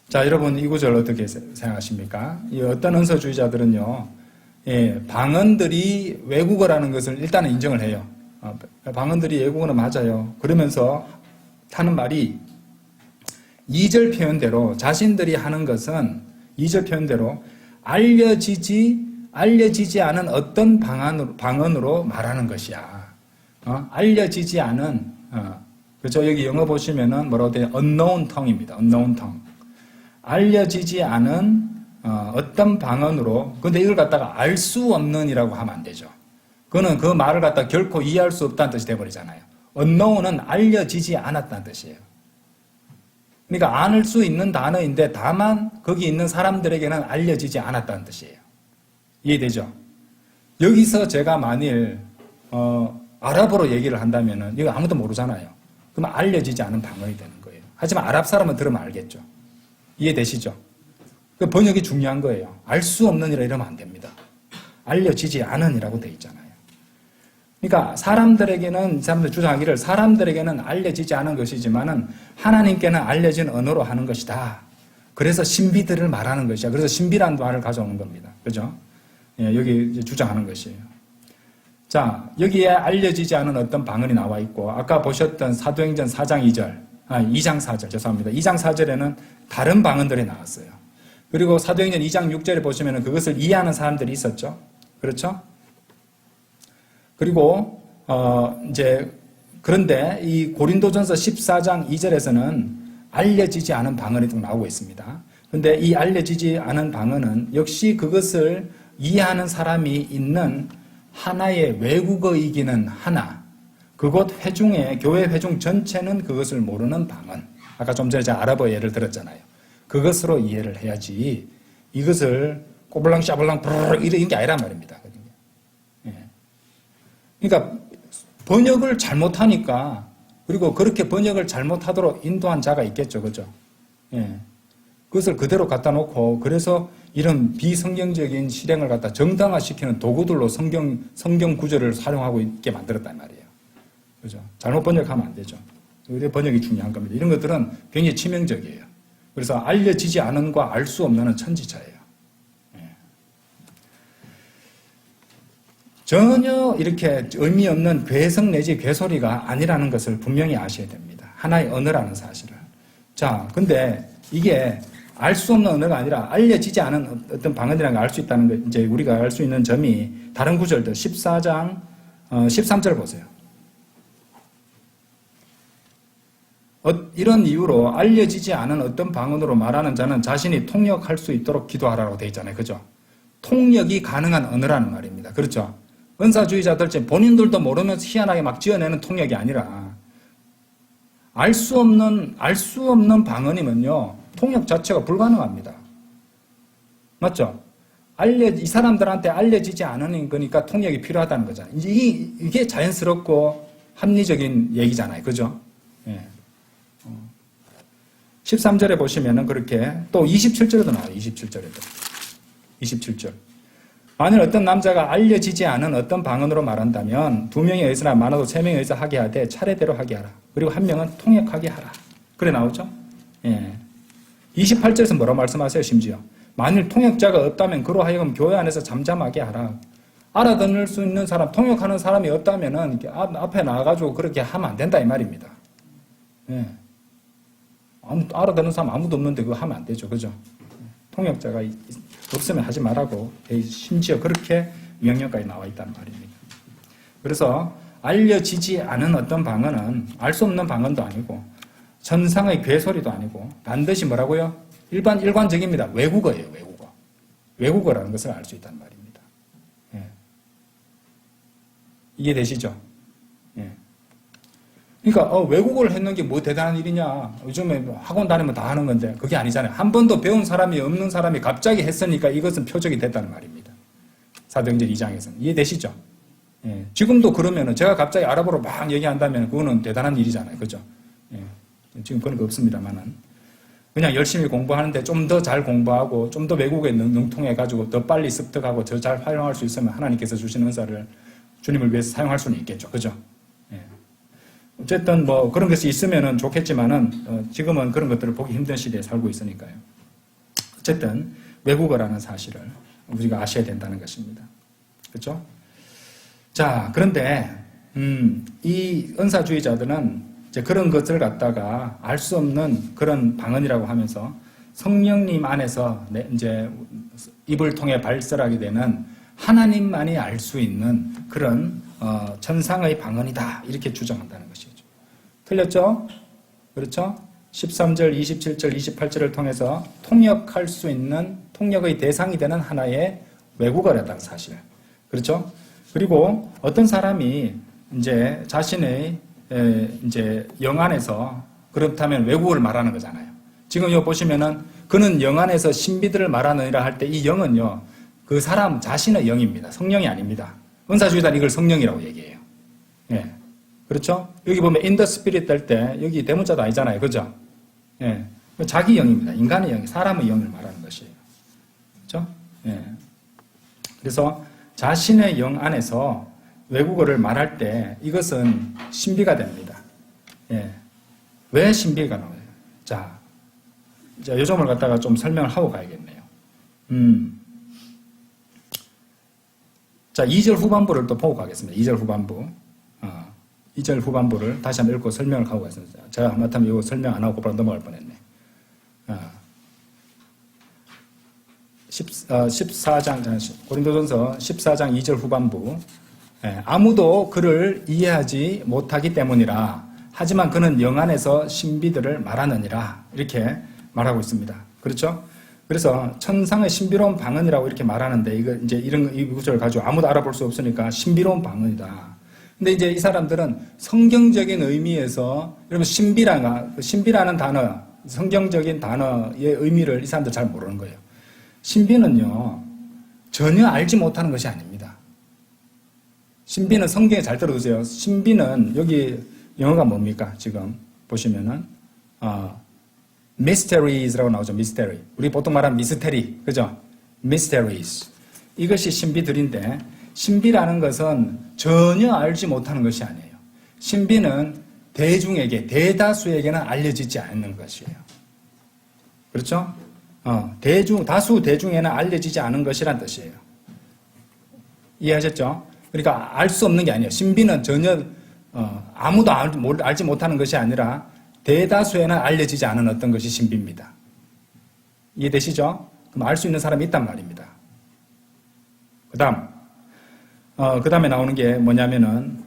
자, 여러분 이 구절 어떻게 생각하십니까? 어떤 은서주의자들은요, 방언들이 외국어라는 것을 일단은 인정을 해요. 방언들이 외국어는 맞아요. 그러면서 하는 말이 2절 표현대로 자신들이 하는 것은 2절 표현대로 알려지지 않은 어떤 방언으로 말하는 것이야. 알려지지 않은, 그죠? 여기 영어 보시면은 뭐라고 돼요? unknown tongue입니다. unknown tongue. 알려지지 않은 어떤 방언으로, 근데 이걸 갖다가 알 수 없는이라고 하면 안 되죠. 그거는 그 말을 갖다가 결코 이해할 수 없다는 뜻이 돼버리잖아요. unknown은 알려지지 않았다는 뜻이에요. 그러니까 알 수 있는 단어인데 다만 거기 있는 사람들에게는 알려지지 않았다는 뜻이에요. 이해되죠? 여기서 제가 만일 아랍어로 얘기를 한다면은 이거 아무도 모르잖아요. 그러면 알려지지 않은 방언이 되는 거예요. 하지만 아랍 사람은 들으면 알겠죠. 이해되시죠? 그 번역이 중요한 거예요. 알 수 없는이라 이러면 안 됩니다. 알려지지 않은이라고 돼 있잖아요. 그러니까 사람들 주장하기를 사람들에게는 알려지지 않은 것이지만은 하나님께는 알려진 언어로 하는 것이다. 그래서 신비들을 말하는 것이야. 그래서 신비라는 말을 가져오는 겁니다. 그죠? 예, 여기 주장하는 것이에요. 자, 여기에 알려지지 않은 어떤 방언이 나와 있고, 아까 보셨던 사도행전 4장 2절, 2장 4절, 죄송합니다. 2장 4절에는 다른 방언들이 나왔어요. 그리고 사도행전 2장 6절에 보시면 그것을 이해하는 사람들이 있었죠. 그렇죠? 그리고, 그런데 이 고린도전서 14장 2절에서는 알려지지 않은 방언이 좀 나오고 있습니다. 그런데 이 알려지지 않은 방언은 역시 그것을 이해하는 사람이 있는 하나의 외국어이기는 하나, 그곳 회중의, 교회 회중 전체는 그것을 모르는 방언. 아까 좀 전에 제가 아랍어 예를 들었잖아요. 그것으로 이해를 해야지 이것을 꼬불랑 샤불랑 브르르 이런 게 아니란 말입니다. 예. 그러니까 번역을 잘못하니까, 그리고 그렇게 번역을 잘못하도록 인도한 자가 있겠죠. 그죠? 예. 그것을 그대로 갖다 놓고, 그래서 이런 비성경적인 실행을 갖다 정당화시키는 도구들로 성경 구절을 활용하고 있게 만들었단 말이에요. 그죠? 잘못 번역하면 안 되죠. 우리 번역이 중요한 겁니다. 이런 것들은 굉장히 치명적이에요. 그래서 알려지지 않은과 알 수 없는은 천지차예요. 예. 전혀 이렇게 의미 없는 괴성 내지 괴소리가 아니라는 것을 분명히 아셔야 됩니다. 하나의 언어라는 사실을. 자, 근데 이게 알 수 없는 언어가 아니라 알려지지 않은 어떤 방언이라는 걸 알 수 있다는 거, 이제 우리가 알 수 있는 점이 다른 구절들 14장 13절 보세요. 이런 이유로 알려지지 않은 어떤 방언으로 말하는 자는 자신이 통역할 수 있도록 기도하라고 되어 있잖아요. 그죠? 통역이 가능한 언어라는 말입니다. 그렇죠? 은사주의자들 본인들도 모르면서 희한하게 막 지어내는 통역이 아니라 알 수 없는 방언이면요, 통역 자체가 불가능합니다. 맞죠? 이 사람들한테 알려지지 않은 거니까 통역이 필요하다는 거잖아요. 이게 자연스럽고 합리적인 얘기잖아요. 그죠? 예. 13절에 보시면은 그렇게, 또 27절에도 나와요. 27절. 만일 어떤 남자가 알려지지 않은 어떤 방언으로 말한다면 2명에 의해서나 많아도 3명에 의해서 하게 하되 차례대로 하게 하라. 그리고 1명은 통역하게 하라. 그래 나오죠? 예. 28절에서 뭐라고 말씀하세요? 심지어 만일 통역자가 없다면 그로 하여금 교회 안에서 잠잠하게 하라. 알아듣을 수 있는 사람, 통역하는 사람이 없다면은 이렇게 앞에 나와가지고 그렇게 하면 안 된다 이 말입니다. 예. 알아듣는 사람 아무도 없는데 그거 하면 안 되죠. 그죠? 통역자가 없으면 하지 말라고, 심지어 그렇게 명령까지 나와 있다는 말입니다. 그래서 알려지지 않은 어떤 방언은 알 수 없는 방언도 아니고 천상의 괴소리도 아니고 반드시 뭐라고요? 일관적입니다. 외국어예요. 외국어라는 것을 알 수 있다는 말입니다. 예. 이해되시죠? 예. 그러니까 외국어를 했는 게 뭐 대단한 일이냐. 요즘에 뭐 학원 다니면 다 하는 건데 그게 아니잖아요. 한 번도 배운 사람이 없는 사람이 갑자기 했으니까 이것은 표적이 됐다는 말입니다. 사도행전 2장에서는. 이해되시죠? 예. 지금도 그러면은 제가 갑자기 아랍어로 막 얘기한다면 그거는 대단한 일이잖아요. 그죠? 예. 지금 그런 거 없습니다만은. 그냥 열심히 공부하는데 좀 더 잘 공부하고 좀 더 외국에 능통해가지고 더 빨리 습득하고 더 잘 활용할 수 있으면 하나님께서 주신 은사를 주님을 위해서 사용할 수는 있겠죠. 그죠? 예. 어쨌든 뭐 그런 것이 있으면은 좋겠지만은 지금은 그런 것들을 보기 힘든 시대에 살고 있으니까요. 어쨌든 외국어라는 사실을 우리가 아셔야 된다는 것입니다. 그렇죠? 자, 그런데 이 은사주의자들은 이제 그런 것을 갖다가 알 수 없는 그런 방언이라고 하면서 성령님 안에서 이제 입을 통해 발설하게 되는 하나님만이 알 수 있는 그런 천상의 방언이다 이렇게 주장한다는 것이죠. 틀렸죠? 그렇죠? 13절, 27절, 28절을 통해서 통역할 수 있는 통역의 대상이 되는 하나의 외국어라는 사실. 그렇죠? 그리고 어떤 사람이 이제 자신의 이제 영 안에서 그렇다면 외국어를 말하는 거잖아요. 지금 여기 보시면은 그는 영 안에서 신비들을 말하느니라 할 때 이 영은요, 그 사람 자신의 영입니다. 성령이 아닙니다. 은사주의자는 이걸 성령이라고 얘기해요. 예. 그렇죠? 여기 보면 in the spirit 될 때 여기 대문자도 아니잖아요. 그죠? 예. 자기 영입니다. 인간의 영, 사람의 영을 말하는 것이에요. 그렇죠? 예. 그래서 자신의 영 안에서 외국어를 말할 때 이것은 신비가 됩니다. 예. 왜 신비가 나와요? 자, 요 점을 갖다가 좀 설명을 하고 가야겠네요. 자, 2절 후반부를 또 보고 가겠습니다. 2절 후반부. 2절 후반부를 다시 한번 읽고 설명을 하고 가겠습니다. 제가 하마터면 이거 설명 안 하고 바로 넘어갈 뻔했네. 14장, 고린도전서 14장 2절 후반부. 아무도 그를 이해하지 못하기 때문이라. 하지만 그는 영 안에서 신비들을 말하느니라. 이렇게 말하고 있습니다. 그렇죠? 그래서 천상의 신비로운 방언이라고 이렇게 말하는데 이거 이제 이 구절을 가지고 아무도 알아볼 수 없으니까 신비로운 방언이다. 근데 이제 이 사람들은 성경적인 의미에서 여러분 신비라는 단어, 성경적인 단어의 의미를 이 사람들 잘 모르는 거예요. 신비는요 전혀 알지 못하는 것이 아닙니다. 신비는 성경에 잘 들어두세요. 신비는 여기 영어가 뭡니까? 지금 보시면은 mysteries라고 나오죠. mystery. 우리 보통 말하는 미스테리, 그죠? mysteries. 이것이 신비들인데 신비라는 것은 전혀 알지 못하는 것이 아니에요. 신비는 대중에게, 대다수에게는 알려지지 않는 것이에요. 그렇죠? 다수 대중에는 알려지지 않은 것이란 뜻이에요. 이해하셨죠? 그러니까 알 수 없는 게 아니에요. 신비는 전혀 아무도 알지 못하는 것이 아니라 대다수에는 알려지지 않은 어떤 것이 신비입니다. 이해되시죠? 그럼 알 수 있는 사람이 있단 말입니다. 그 다음에 나오는 게 뭐냐면은,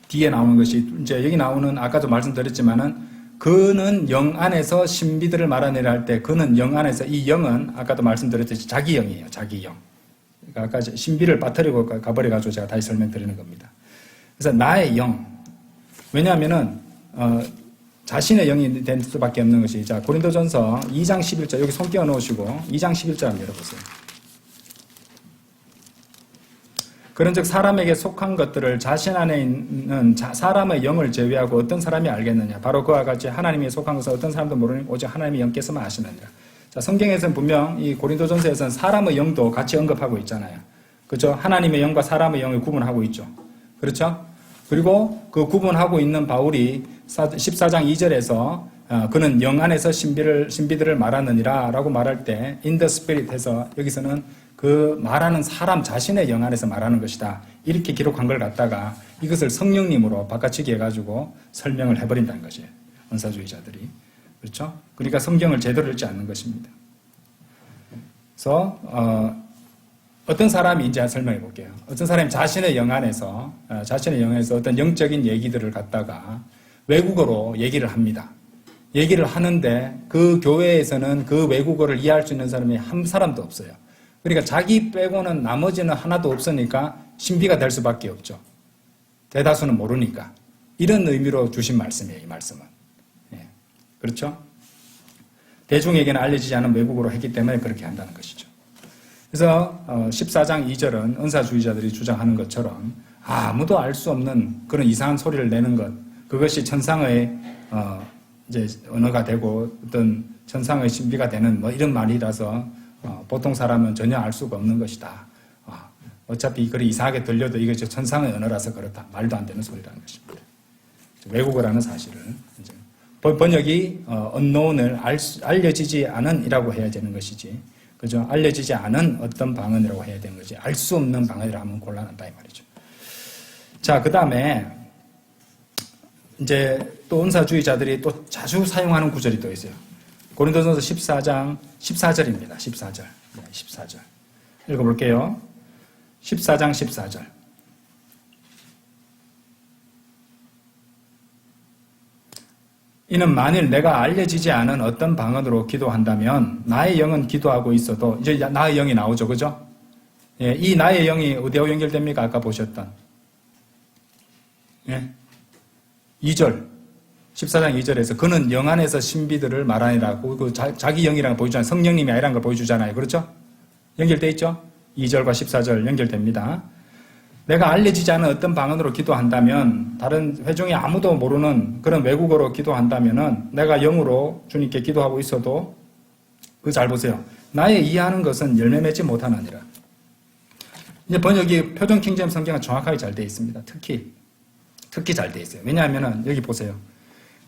뒤에 나오는 것이, 이제 여기 나오는, 아까도 말씀드렸지만은, 그는 영 안에서 신비들을 말하느라 할 때, 그는 영 안에서, 이 영은, 아까도 말씀드렸듯이 자기 영이에요, 자기 영. 그러니까 아까 신비를 빠뜨리고 가버려가지고 제가 다시 설명드리는 겁니다. 그래서 나의 영. 왜냐하면은, 자신의 영이 된 수밖에 없는 것이, 자, 고린도전서 2장 11절, 여기 손 끼워 놓으시고, 2장 11절 한번 열어보세요. 그런즉 사람에게 속한 것들을 자신 안에 있는 사람의 영을 제외하고 어떤 사람이 알겠느냐. 바로 그와 같이 하나님이 속한 것은 어떤 사람도 모르니 오직 하나님의 영께서만 아시느니라. 자, 성경에서는 분명 이 고린도전서에서는 사람의 영도 같이 언급하고 있잖아요. 그렇죠? 하나님의 영과 사람의 영을 구분하고 있죠. 그렇죠? 그리고 그 구분하고 있는 바울이 14장 2절에서 그는 영 안에서 신비들을 말하느니라 라고 말할 때 in the spirit 해서 여기서는 그 말하는 사람 자신의 영 안에서 말하는 것이다. 이렇게 기록한 걸 갖다가 이것을 성령님으로 바꿔치기 해가지고 설명을 해버린다는 것이에요. 은사주의자들이. 그렇죠? 그러니까 성경을 제대로 읽지 않는 것입니다. 그래서 어떤 사람이 이제 설명해 볼게요. 어떤 사람이 자신의 영 안에서 어떤 영적인 얘기들을 갖다가 외국어로 얘기를 합니다. 얘기를 하는데 그 교회에서는 그 외국어를 이해할 수 있는 사람이 한 사람도 없어요. 그러니까 자기 빼고는 나머지는 하나도 없으니까 신비가 될 수밖에 없죠. 대다수는 모르니까. 이런 의미로 주신 말씀이에요, 이 말씀은. 예. 그렇죠? 대중에게는 알려지지 않은 외국어로 했기 때문에 그렇게 한다는 것이죠. 그래서 14장 2절은 은사주의자들이 주장하는 것처럼 아무도 알 수 없는 그런 이상한 소리를 내는 것, 그것이 천상의 이제 언어가 되고 어떤 천상의 신비가 되는 뭐 이런 말이라서 보통 사람은 전혀 알 수가 없는 것이다. 어차피 그리 이상하게 들려도 이것이 천상의 언어라서 그렇다. 말도 안 되는 소리라는 것입니다. 외국어라는 사실을 이제 번역이 unknown을 알려지지 않은이라고 해야 되는 것이지, 그죠? 알려지지 않은 어떤 방언이라고 해야 되는 거지. 알 수 없는 방언이라 하면 곤란하다 이 말이죠. 자, 그 다음에 이제 또 은사주의자들이 또 자주 사용하는 구절이 또 있어요. 고린도전서 14장 14절입니다. 14절. 네, 14절. 읽어볼게요. 14장 14절. 이는 만일 내가 알려지지 않은 어떤 방언으로 기도한다면 나의 영은 기도하고 있어도, 이제 나의 영이 나오죠. 그죠? 예, 이 나의 영이 어디하고 연결됩니까? 아까 보셨던. 예. 2절. 14장 2절에서 그는 영 안에서 신비들을 말하니라고 그 자기 영이라는 걸 보여주잖아요. 성령님이 아니라는 걸 보여주잖아요. 그렇죠? 연결돼 있죠? 2절과 14절 연결됩니다. 내가 알려지지 않은 어떤 방언으로 기도한다면, 다른 회중이 아무도 모르는 그런 외국어로 기도한다면은 내가 영으로 주님께 기도하고 있어도, 그거 잘 보세요. 나의 이해하는 것은 열매 맺지 못하느니라. 이제 번역이 표준 킹제임 성경은 정확하게 잘 되어 있습니다. 특히 잘 되어 있어요. 왜냐하면은 여기 보세요.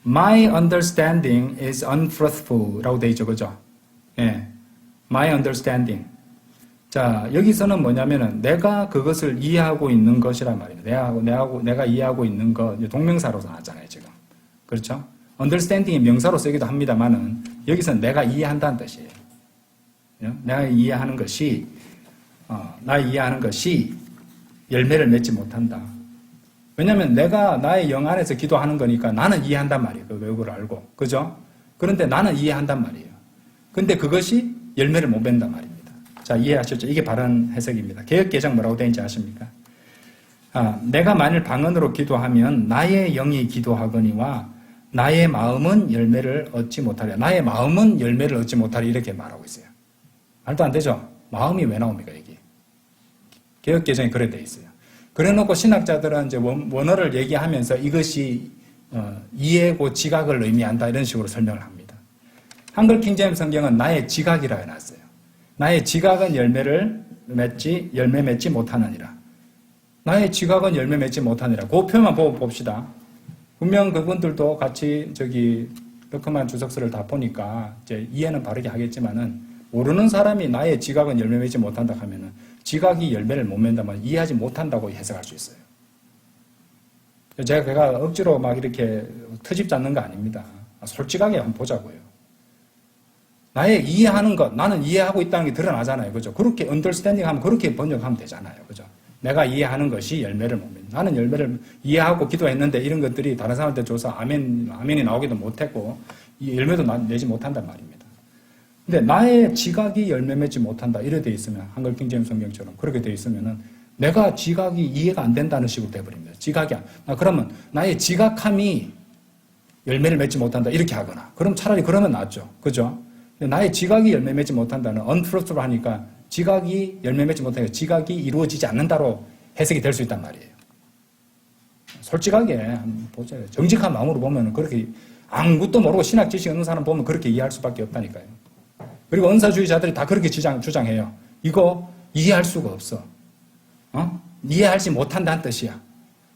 My understanding is unfruitful 라고 되어 있죠. 그죠? 예. My understanding. 자, 여기서는 뭐냐면은 내가 그것을 이해하고 있는 것이란 말입니다. 내가 이해하고 있는 것, 동명사로 나왔잖아요, 지금. 그렇죠? understanding이 명사로 쓰기도 합니다만은 여기서는 내가 이해한다는 뜻이에요. 내가 이해하는 것이 열매를 맺지 못한다. 왜냐하면 내가 나의 영 안에서 기도하는 거니까 나는 이해한단 말이에요. 그 외국어를 알고. 그죠? 그런데 나는 이해한단 말이에요. 근데 그것이 열매를 못 맺는단 말입니다. 자, 이해하셨죠? 이게 바른 해석입니다. 개역개정 뭐라고 되는지 아십니까? 내가 만일 방언으로 기도하면 나의 영이 기도하거니와 나의 마음은 열매를 얻지 못하리라. 나의 마음은 열매를 얻지 못하리라 이렇게 말하고 있어요. 말도 안 되죠? 마음이 왜 나옵니까, 여기? 개역개정이 그래 돼 있어요. 그래 놓고 신학자들은 이제 원어를 얘기하면서 이것이 이해고 지각을 의미한다 이런 식으로 설명을 합니다. 한글 킹제임 성경은 나의 지각이라 해놨어요. 나의 지각은 열매 맺지 못하느니라. 나의 지각은 열매 맺지 못하느니라. 그 표현만 보고 봅시다. 분명 그분들도 같이 러크만 주석서를 다 보니까 이제 이해는 바르게 하겠지만은 모르는 사람이 나의 지각은 열매 맺지 못한다 하면은 지각이 열매를 못 맺는다면 이해하지 못한다고 해석할 수 있어요. 제가 억지로 막 이렇게 트집 잡는 거 아닙니다. 솔직하게 한번 보자고요. 나의 이해하는 것, 나는 이해하고 있다는 게 드러나잖아요. 그죠? 그렇게 understanding 하면 그렇게 번역하면 되잖아요. 그죠? 내가 이해하는 것이 열매를 못 맺는. 나는 열매를 이해하고 기도했는데 이런 것들이 다른 사람한테 줘서 아멘이 나오기도 못했고 열매도 내지 못한단 말입니다. 근데 나의 지각이 열매 맺지 못한다. 이래 돼 있으면, 한글 킹제임 성경처럼 그렇게 돼 있으면은 내가 지각이 이해가 안 된다는 식으로 돼버립니다. 그러면 나의 지각함이 열매를 맺지 못한다. 이렇게 하거나. 그럼 차라리 그러면 낫죠. 그죠? 근데 나의 지각이 열매 맺지 못한다는 unfruitful 하니까 지각이 열매 맺지 못하니까 지각이 이루어지지 않는다로 해석이 될 수 있단 말이에요. 솔직하게 한번 보세요. 정직한 마음으로 보면 그렇게 아무것도 모르고 신학 지식 없는 사람 보면 그렇게 이해할 수밖에 없다니까요. 그리고 은사주의자들이 다 그렇게 주장해요. 이거 이해할 수가 없어. 이해하지 못한다는 뜻이야.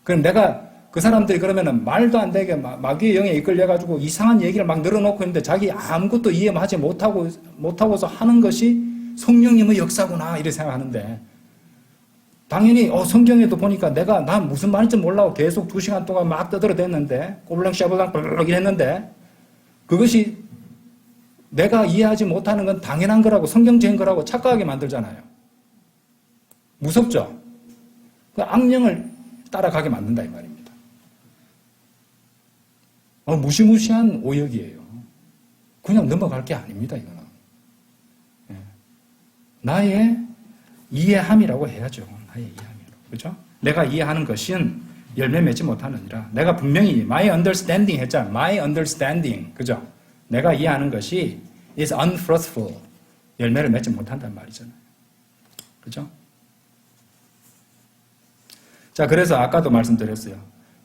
그럼 내가 그 사람들이 그러면은 말도 안 되게 마귀의 영에 이끌려가지고 이상한 얘기를 막 늘어놓고 있는데 자기 아무것도 이해하지 못하고서 하는 것이 성령님의 역사구나 이렇게 생각하는데, 당연히 성경에도 보니까 나 무슨 말인지 몰라고 계속 2시간 동안 막 떠들어댔는데 꼬불랑샤불랑 이렇게 했는데 그것이 내가 이해하지 못하는 건 당연한 거라고 성경적인 거라고 착각하게 만들잖아요. 무섭죠? 그 악령을 따라가게 만든다 이 말입니다. 무시무시한 오역이에요. 그냥 넘어갈 게 아닙니다. 이거는. 나의 이해함이라고 해야죠. 나의 이해함이라고. 그죠? 내가 이해하는 것은 열매 맺지 못하느니라. 내가 분명히 my understanding 했잖아. my understanding. 그죠? 내가 이해하는 것이 is unfruitful. 열매를 맺지 못한다는 말이잖아요. 그죠? 자, 그래서 아까도 말씀드렸어요.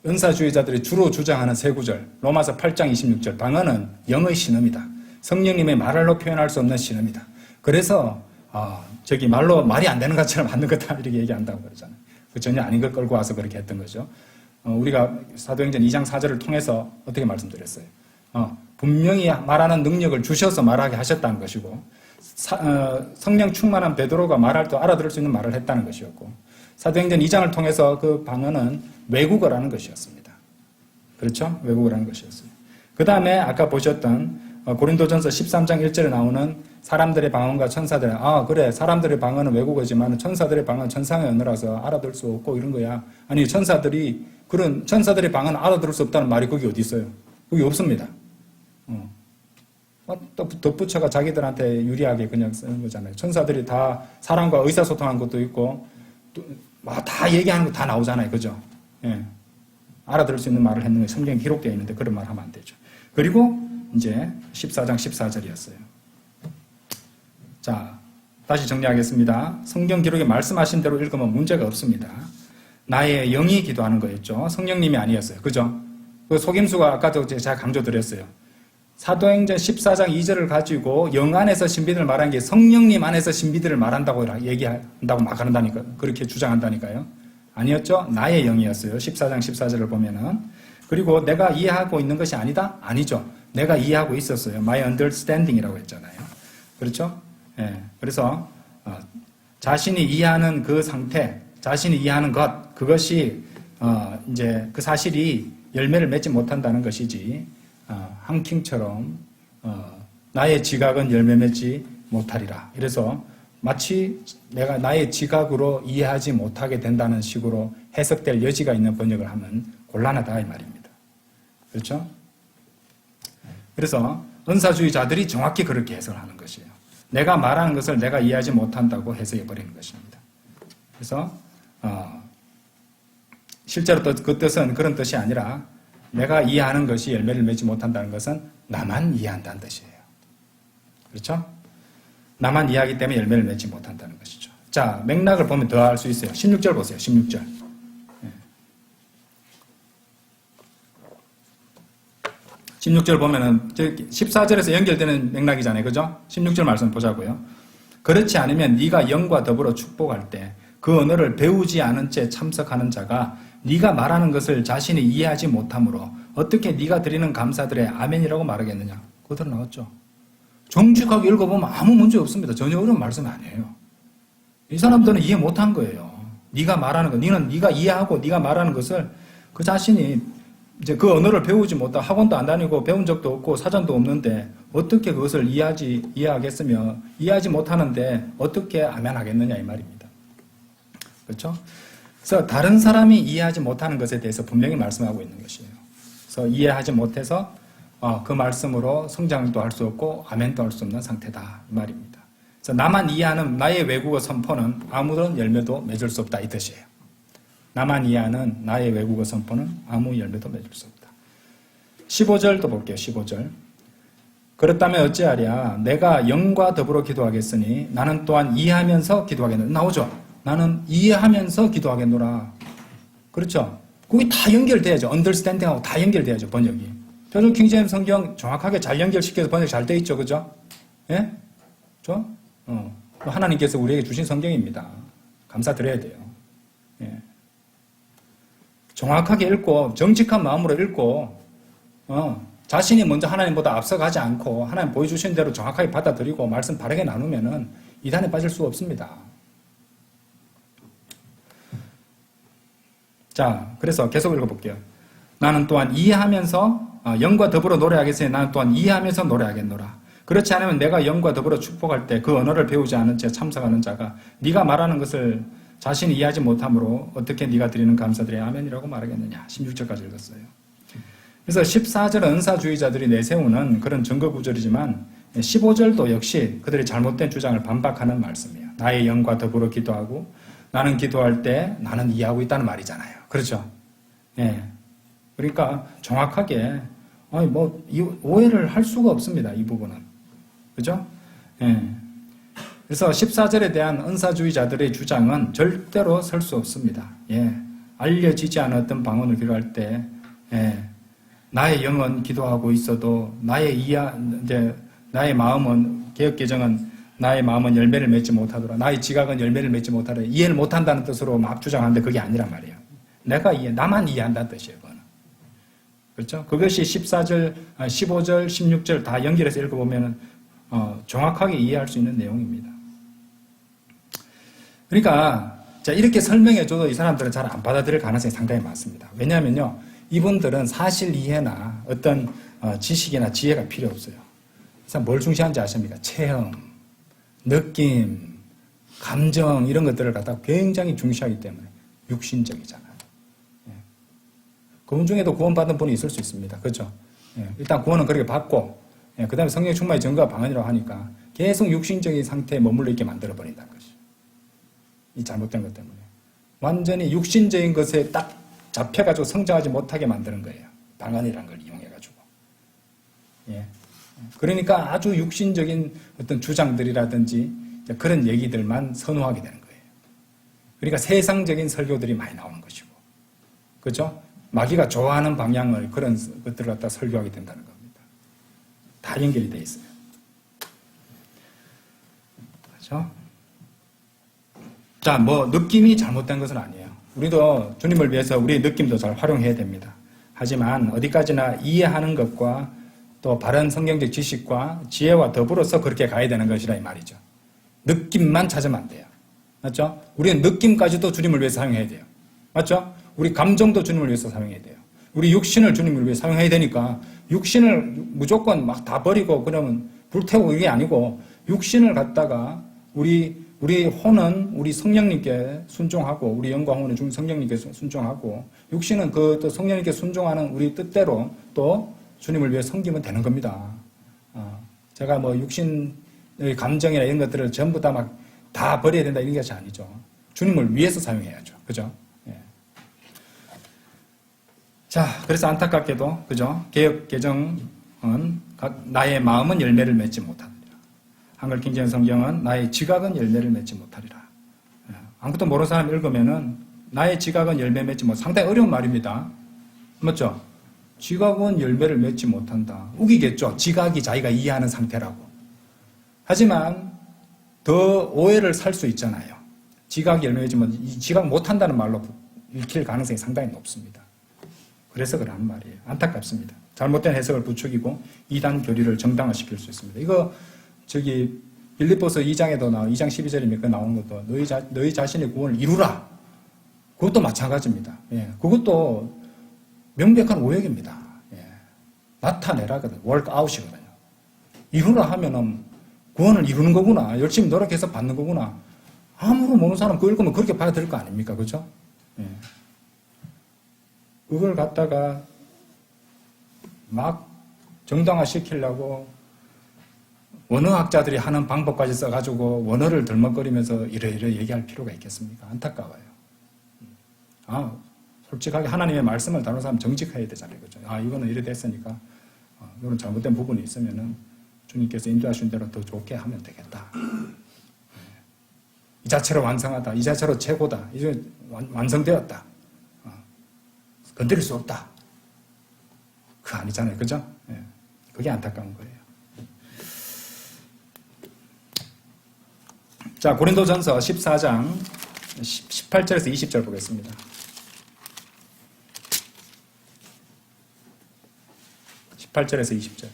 은사주의자들이 주로 주장하는 세 구절, 로마서 8장 26절, 방언은 영의 신음이다. 성령님의 말로 표현할 수 없는 신음이다. 그래서 저기 말이 안 되는 것처럼 하는 거다 이렇게 얘기한다고 그러잖아요. 그 전혀 아닌 걸 끌고 와서 그렇게 했던 거죠. 우리가 사도행전 2장 4절을 통해서 어떻게 말씀드렸어요? 분명히 말하는 능력을 주셔서 말하게 하셨다는 것이고, 성령 충만한 베드로가 말할 때 알아들을 수 있는 말을 했다는 것이었고, 사도행전 2장을 통해서 그 방언은 외국어라는 것이었습니다. 그렇죠? 외국어라는 것이었어요. 그 다음에 아까 보셨던 고린도전서 13장 1절에 나오는 사람들의 방언과 천사들의, 그래, 사람들의 방언은 외국어지만 천사들의 방언은 천상의 언어라서 알아들을 수 없고 이런 거야. 아니, 천사들의 방언은 알아들을 수 없다는 말이 거기 어디 있어요? 거기 없습니다. 또 덧붙여가 자기들한테 유리하게 그냥 쓰는 거잖아요. 천사들이 다 사람과 의사소통한 것도 있고, 다 얘기하는 거 다 나오잖아요. 그죠? 예. 알아들을 수 있는 말을 했는 게 성경에 기록되어 있는데 그런 말 하면 안 되죠. 그리고 이제 14장 14절이었어요. 자, 다시 정리하겠습니다. 성경 기록에 말씀하신 대로 읽으면 문제가 없습니다. 나의 영이 기도하는 거였죠. 성령님이 아니었어요. 그죠? 그 속임수가 아까도 제가 강조드렸어요. 사도행전 14장 2절을 가지고 영 안에서 신비들을 말한 게 성령님 안에서 신비들을 말한다고 얘기한다고 막 한다니까, 그렇게 주장한다니까요. 아니었죠? 나의 영이었어요. 14장 14절을 보면은. 그리고 내가 이해하고 있는 것이 아니다? 아니죠. 내가 이해하고 있었어요. my understanding이라고 했잖아요. 그렇죠? 예. 그래서 자신이 이해하는 그 상태, 자신이 이해하는 것, 그것이 이제 그 사실이 열매를 맺지 못한다는 것이지, 한킹처럼 나의 지각은 열매 맺지 못하리라. 이래서 마치 내가 나의 지각으로 이해하지 못하게 된다는 식으로 해석될 여지가 있는 번역을 하면 곤란하다 이 말입니다. 그렇죠? 그래서 은사주의자들이 정확히 그렇게 해석을 하는 것이에요. 내가 말하는 것을 내가 이해하지 못한다고 해석해 버리는 것입니다. 그래서 실제로 그 뜻은 그런 뜻이 아니라 내가 이해하는 것이 열매를 맺지 못한다는 것은 나만 이해한다는 뜻이에요. 그렇죠? 나만 이해하기 때문에 열매를 맺지 못한다는 것이죠. 자, 맥락을 보면 더 알 수 있어요. 16절 보세요. 16절. 16절 보면은 14절에서 연결되는 맥락이잖아요. 그죠? 16절 말씀 보자고요. 그렇지 않으면 네가 영과 더불어 축복할 때 그 언어를 배우지 않은 채 참석하는 자가 네가 말하는 것을 자신이 이해하지 못하므로 어떻게 네가 드리는 감사들에 아멘이라고 말하겠느냐. 그대로 나왔죠. 정직하게 읽어보면 아무 문제 없습니다. 전혀 어려운 말씀이 아니에요. 이 사람들은 이해 못한 거예요. 네가 말하는 거, 네가 이해하고 네가 말하는 것을 그 자신이 이제 그 언어를 배우지 못하고 학원도 안 다니고 배운 적도 없고 사전도 없는데 어떻게 그것을 이해하겠으며 이해하지 못하는데 어떻게 아멘하겠느냐 이 말입니다. 그렇죠? 그래서 다른 사람이 이해하지 못하는 것에 대해서 분명히 말씀하고 있는 것이에요. 그래서 이해하지 못해서 그 말씀으로 성장도 할 수 없고 아멘도 할 수 없는 상태다 이 말입니다. 그래서 나만 이해하는 나의 외국어 선포는 아무런 열매도 맺을 수 없다 이 뜻이에요. 나만 이해하는 나의 외국어 선포는 아무 열매도 맺을 수 없다. 15절도 볼게요. 15절. 그렇다면 어찌하랴 내가 영과 더불어 기도하겠으니 나는 또한 이해하면서 기도하겠노라. 나오죠. 나는 이해하면서 기도하겠노라. 그렇죠. 그게 다 연결돼야죠. understanding하고 다 연결돼야죠. 번역이. 표준 킹제임스 성경 정확하게 잘 연결시켜서 번역 잘 돼 있죠. 그죠? 예? 저? 하나님께서 우리에게 주신 성경입니다. 감사드려야 돼요. 예. 정확하게 읽고 정직한 마음으로 읽고 자신이 먼저 하나님보다 앞서가지 않고 하나님 보여주신 대로 정확하게 받아들이고 말씀 바르게 나누면은 이단에 빠질 수 없습니다. 자, 그래서 계속 읽어볼게요. 나는 또한 이해하면서 영과 더불어 노래하겠으니 나는 또한 이해하면서 노래하겠노라. 그렇지 않으면 내가 영과 더불어 축복할 때 그 언어를 배우지 않은 채 참석하는 자가 네가 말하는 것을 자신이 이해하지 못하므로 어떻게 네가 드리는 감사들의 아멘이라고 말하겠느냐. 16절까지 읽었어요. 그래서 14절은 은사주의자들이 내세우는 그런 증거구절이지만 15절도 역시 그들의 잘못된 주장을 반박하는 말씀이에요. 나의 영과 더불어 기도하고 나는 기도할 때 나는 이해하고 있다는 말이잖아요. 그렇죠? 예. 그러니까 정확하게 이 오해를 할 수가 없습니다. 이 부분은. 그죠? 예. 그래서 14절에 대한 은사주의자들의 주장은 절대로 설 수 없습니다. 예. 알려지지 않았던 방언을 기도할 때, 예. 나의 영은 기도하고 있어도 나의 마음은 개혁개정은 나의 마음은 열매를 맺지 못하더라. 나의 지각은 열매를 맺지 못하더라. 이해를 못한다는 뜻으로 막 주장하는데 그게 아니란 말이에요. 나만 이해한다는 뜻이에요. 그거는. 그렇죠? 그것이 14절, 15절, 16절 다 연결해서 읽어보면 정확하게 이해할 수 있는 내용입니다. 그러니까 이렇게 설명해줘도 이 사람들은 잘 안 받아들일 가능성이 상당히 많습니다. 왜냐하면요, 이분들은 사실 이해나 어떤 지식이나 지혜가 필요 없어요. 그래서 뭘 중시하는지 아십니까? 체험, 느낌, 감정 이런 것들을 갖다가 굉장히 중시하기 때문에 육신적이잖아요. 예. 그분 중에도 구원받은 분이 있을 수 있습니다. 그렇죠? 예. 일단 구원은 그렇게 받고 그 다음에 성령 충만의 증거가 방언이라고 하니까 계속 육신적인 상태에 머물러 있게 만들어버린다는 것이. 이 잘못된 것 때문에. 완전히 육신적인 것에 딱 잡혀가지고 성장하지 못하게 만드는 거예요. 방언이라는 걸 이용해가지고. 예. 그러니까 아주 육신적인 어떤 주장들이라든지 그런 얘기들만 선호하게 되는 거예요. 그러니까 세상적인 설교들이 많이 나오는 것이고. 그렇죠? 마귀가 좋아하는 방향을 그런 것들을 갖다 설교하게 된다는 겁니다. 다 연결이 돼 있어요. 그렇죠? 자, 느낌이 잘못된 것은 아니에요. 우리도 주님을 위해서 우리의 느낌도 잘 활용해야 됩니다. 하지만 어디까지나 이해하는 것과 또 바른 성경적 지식과 지혜와 더불어서 그렇게 가야 되는 것이라 이 말이죠. 느낌만 찾으면 안 돼요. 맞죠? 우리는 느낌까지도 주님을 위해서 사용해야 돼요. 맞죠? 우리 감정도 주님을 위해서 사용해야 돼요. 우리 육신을 주님을 위해 사용해야 되니까 육신을 무조건 막 다 버리고 그러면 불태우고 이게 아니고 육신을 갖다가 우리 혼은 우리 성령님께 순종하고 우리 영과 혼은 성령님께 순종하고 육신은 또 성령님께 순종하는 우리 뜻대로 또 주님을 위해 섬기면 되는 겁니다. 제가 육신의 감정이나 이런 것들을 전부 다 버려야 된다 이런 것이 아니죠. 주님을 위해서 사용해야죠. 그죠? 예. 자, 그래서 안타깝게도 그죠? 개혁 개정은 나의 마음은 열매를 맺지 못하리라. 한글 킹제임 성경은 나의 지각은 열매를 맺지 못하리라. 예. 아무것도 모르는 사람 읽으면은 나의 지각은 열매 맺지 못. 상당히 어려운 말입니다. 맞죠? 지각은 열매를 맺지 못한다. 우기겠죠. 지각이 자기가 이해하는 상태라고. 하지만 더 오해를 살 수 있잖아요. 지각이 열매 맺지 못, 지각 못한다는 말로 읽힐 가능성이 상당히 높습니다. 그래서 그러는 말이에요. 안타깝습니다. 잘못된 해석을 부추기고 이단 교리를 정당화시킬 수 있습니다. 이거 빌립보서 2장에도 2장 12절에 나오는 것도 너희 자신의 구원을 이루라. 그것도 마찬가지입니다. 예, 그것도 명백한 오역입니다. 예. 나타내라거든. 월크아웃이거든요. 이루라 하면은 구원을 이루는 거구나. 열심히 노력해서 받는 거구나. 아무런 모르는 사람 그거 읽으면 그렇게 봐야 될 거 아닙니까? 그죠? 예. 그걸 갖다가 막 정당화 시키려고 원어학자들이 하는 방법까지 써가지고 원어를 덜먹거리면서 이러이러 얘기할 필요가 있겠습니까? 안타까워요. 솔직하게 하나님의 말씀을 다루는 사람 정직해야 되잖아요. 그죠? 이거는 이래 됐으니까, 이런 잘못된 부분이 있으면은 주님께서 인도하신 대로 더 좋게 하면 되겠다. 이 자체로 완성하다. 이 자체로 최고다. 이제 완성되었다. 건드릴 수 없다. 그거 아니잖아요. 그죠? 예. 그게 안타까운 거예요. 자, 고린도전서 14장 18절에서 20절 보겠습니다. 18절에서 20절.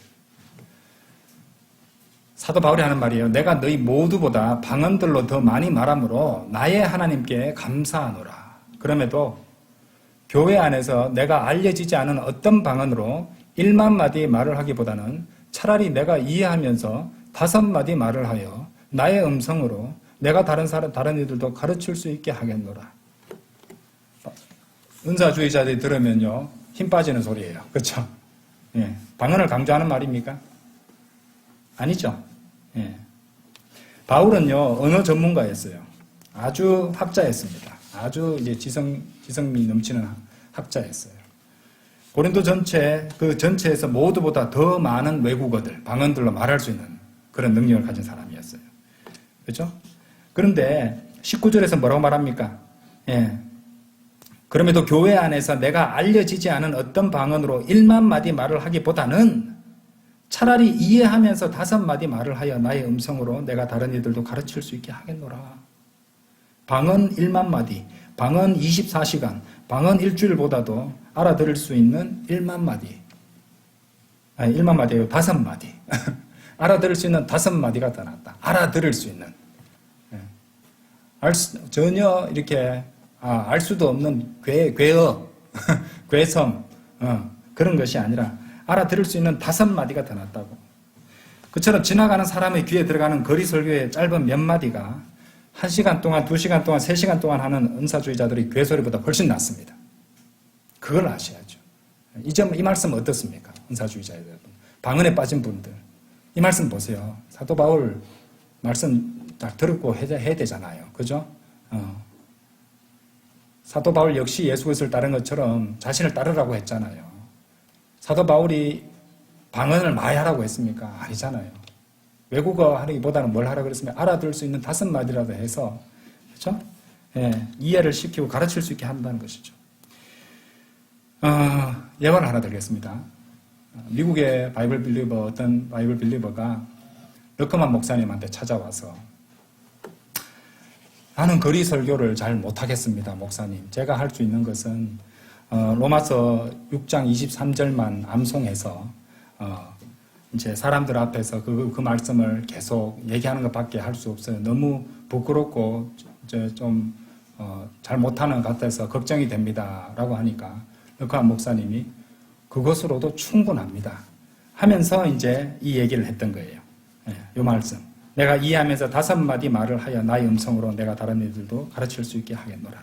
사도 바울이 하는 말이에요. 내가 너희 모두보다 방언들로 더 많이 말하므로 나의 하나님께 감사하노라. 그럼에도 교회 안에서 내가 알려지지 않은 어떤 방언으로 1만 마디 말을 하기보다는 차라리 내가 이해하면서 5마디 말을 하여 나의 음성으로 내가 다른 이들도 가르칠 수 있게 하겠노라. 은사주의자들이 들으면요, 힘 빠지는 소리예요. 그렇죠? 예. 방언을 강조하는 말입니까? 아니죠. 예. 바울은요, 언어 전문가였어요. 아주 학자였습니다. 아주 이제 지성미 넘치는 학자였어요. 고린도 전체, 그 전체에서 모두보다 더 많은 외국어들, 방언들로 말할 수 있는 그런 능력을 가진 사람이었어요. 그렇죠? 그런데 19절에서 뭐라고 말합니까? 예. 그럼에도 교회 안에서 내가 알려지지 않은 어떤 방언으로 1만 마디 말을 하기보다는 차라리 이해하면서 5마디 말을 하여 나의 음성으로 내가 다른 이들도 가르칠 수 있게 하겠노라. 방언 1만 마디, 방언 24시간, 방언 일주일보다도 알아들을 수 있는 1만 마디. 아니, 1만 마디예요. 5마디. 알아들을 수 있는 5마디가 더 낫다. 알아들을 수 있는. 전혀 이렇게 알 수도 없는 괴어, 괴성 그런 것이 아니라 알아들을 수 있는 5마디가 더 낫다고. 그처럼 지나가는 사람의 귀에 들어가는 거리 설교의 짧은 몇 마디가 1시간 동안, 2시간 동안, 3시간 동안 하는 은사주의자들의 괴소리보다 훨씬 낫습니다. 그걸 아셔야죠. 이 말씀 어떻습니까? 은사주의자 여러분. 방언에 빠진 분들. 이 말씀 보세요. 사도 바울 말씀 잘 듣고 해야 되잖아요. 그죠? 사도 바울 역시 예수 그리스도를 따른 것처럼 자신을 따르라고 했잖아요. 사도 바울이 방언을 많이 하라고 했습니까? 아니잖아요. 외국어 하기보다는 뭘 하라고 그랬습니까? 알아들을 수 있는 5마디라도 해서, 그렇죠? 예, 이해를 시키고 가르칠 수 있게 한다는 것이죠. 예화를 하나 드리겠습니다. 미국의 어떤 바이블 빌리버가 러커만 목사님한테 찾아와서 나는 거리 설교를 잘 못하겠습니다, 목사님. 제가 할 수 있는 것은 로마서 6장 23절만 암송해서 이제 사람들 앞에서 그 말씀을 계속 얘기하는 것밖에 할 수 없어요. 너무 부끄럽고 좀 잘 못하는 것 같아서 걱정이 됩니다. 라고 하니까 러커한 목사님이 그것으로도 충분합니다. 하면서 이제 이 얘기를 했던 거예요. 이 말씀. 내가 이해하면서 5마디 말을 하여 나의 음성으로 내가 다른 이들도 가르칠 수 있게 하겠노라.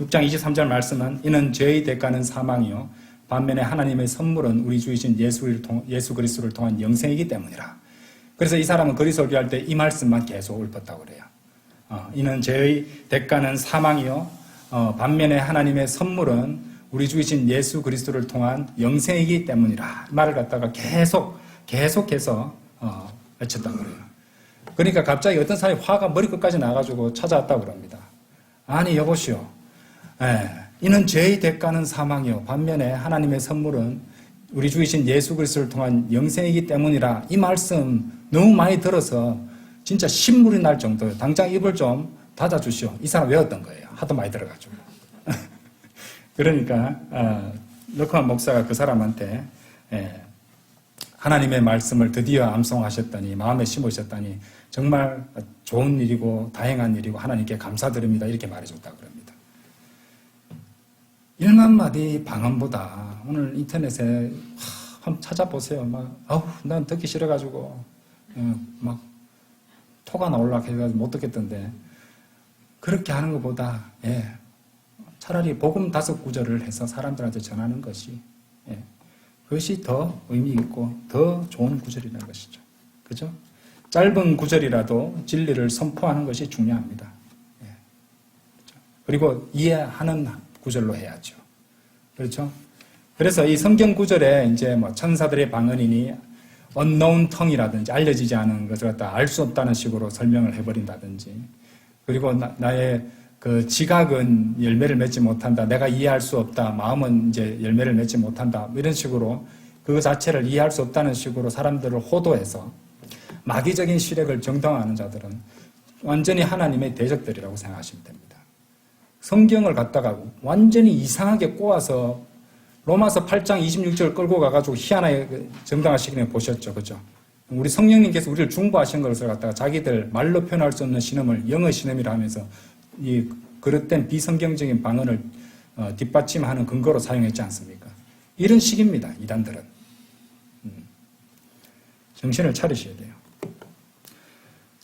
6장 23절 말씀은 이는 죄의 대가는 사망이요 반면에 하나님의 선물은 우리 주이신 예수 그리스도를 통한 영생이기 때문이라. 그래서 이 사람은 거리 설교할 때 이 말씀만 계속 읊었다고 그래요. 이는 죄의 대가는 사망이요 반면에 하나님의 선물은 우리 주이신 예수 그리스도를 통한 영생이기 때문이라. 이 말을 갖다가 계속해서 외쳤다고 그래요. 그러니까 갑자기 어떤 사람이 화가 머리끝까지 나가지고 찾아왔다고 그럽니다. 아니 여보시오. 이는 죄의 대가는 사망이요 반면에 하나님의 선물은 우리 주이신 예수 그리스도를 통한 영생이기 때문이라. 이 말씀 너무 많이 들어서 진짜 신물이 날 정도예요. 당장 입을 좀 닫아주시오. 이 사람 외웠던 거예요. 하도 많이 들어가지고. 그러니까 러커만 목사가 그 사람한테 하나님의 말씀을 드디어 암송하셨더니 마음에 심으셨더니 정말 좋은 일이고 다행한 일이고 하나님께 감사드립니다. 이렇게 말해줬다고 그럽니다. 1만 마디 방언보다 오늘 인터넷에 한번 찾아보세요. 난 듣기 싫어가지고 막 토가 나올라 해가지고 못 듣겠던데 그렇게 하는 것보다 차라리 복음 5구절을 해서 사람들한테 전하는 것이 그것이 더 의미 있고 더 좋은 구절이라는 것이죠. 그죠? 짧은 구절이라도 진리를 선포하는 것이 중요합니다. 그리고 이해하는 구절로 해야죠. 그렇죠? 그래서 이 성경 구절에 이제 천사들의 방언이니 unknown tongue이라든지 알려지지 않은 것을 갖다 알 수 없다는 식으로 설명을 해버린다든지 그리고 나의 그 지각은 열매를 맺지 못한다. 내가 이해할 수 없다. 마음은 이제 열매를 맺지 못한다. 이런 식으로 그 자체를 이해할 수 없다는 식으로 사람들을 호도해서 마귀적인 시력을 정당화하는 자들은 완전히 하나님의 대적들이라고 생각하시면 됩니다. 성경을 갖다가 완전히 이상하게 꼬아서 로마서 8장 26절 끌고 가가지고 희한하게 정당화시키는 거 보셨죠. 그죠? 우리 성령님께서 우리를 중보하신 것을 갖다가 자기들 말로 표현할 수 없는 신음을 영의 신음이라 하면서 이 그릇된 비성경적인 방언을 뒷받침하는 근거로 사용했지 않습니까? 이런 식입니다. 이단들은. 정신을 차리셔야 돼요.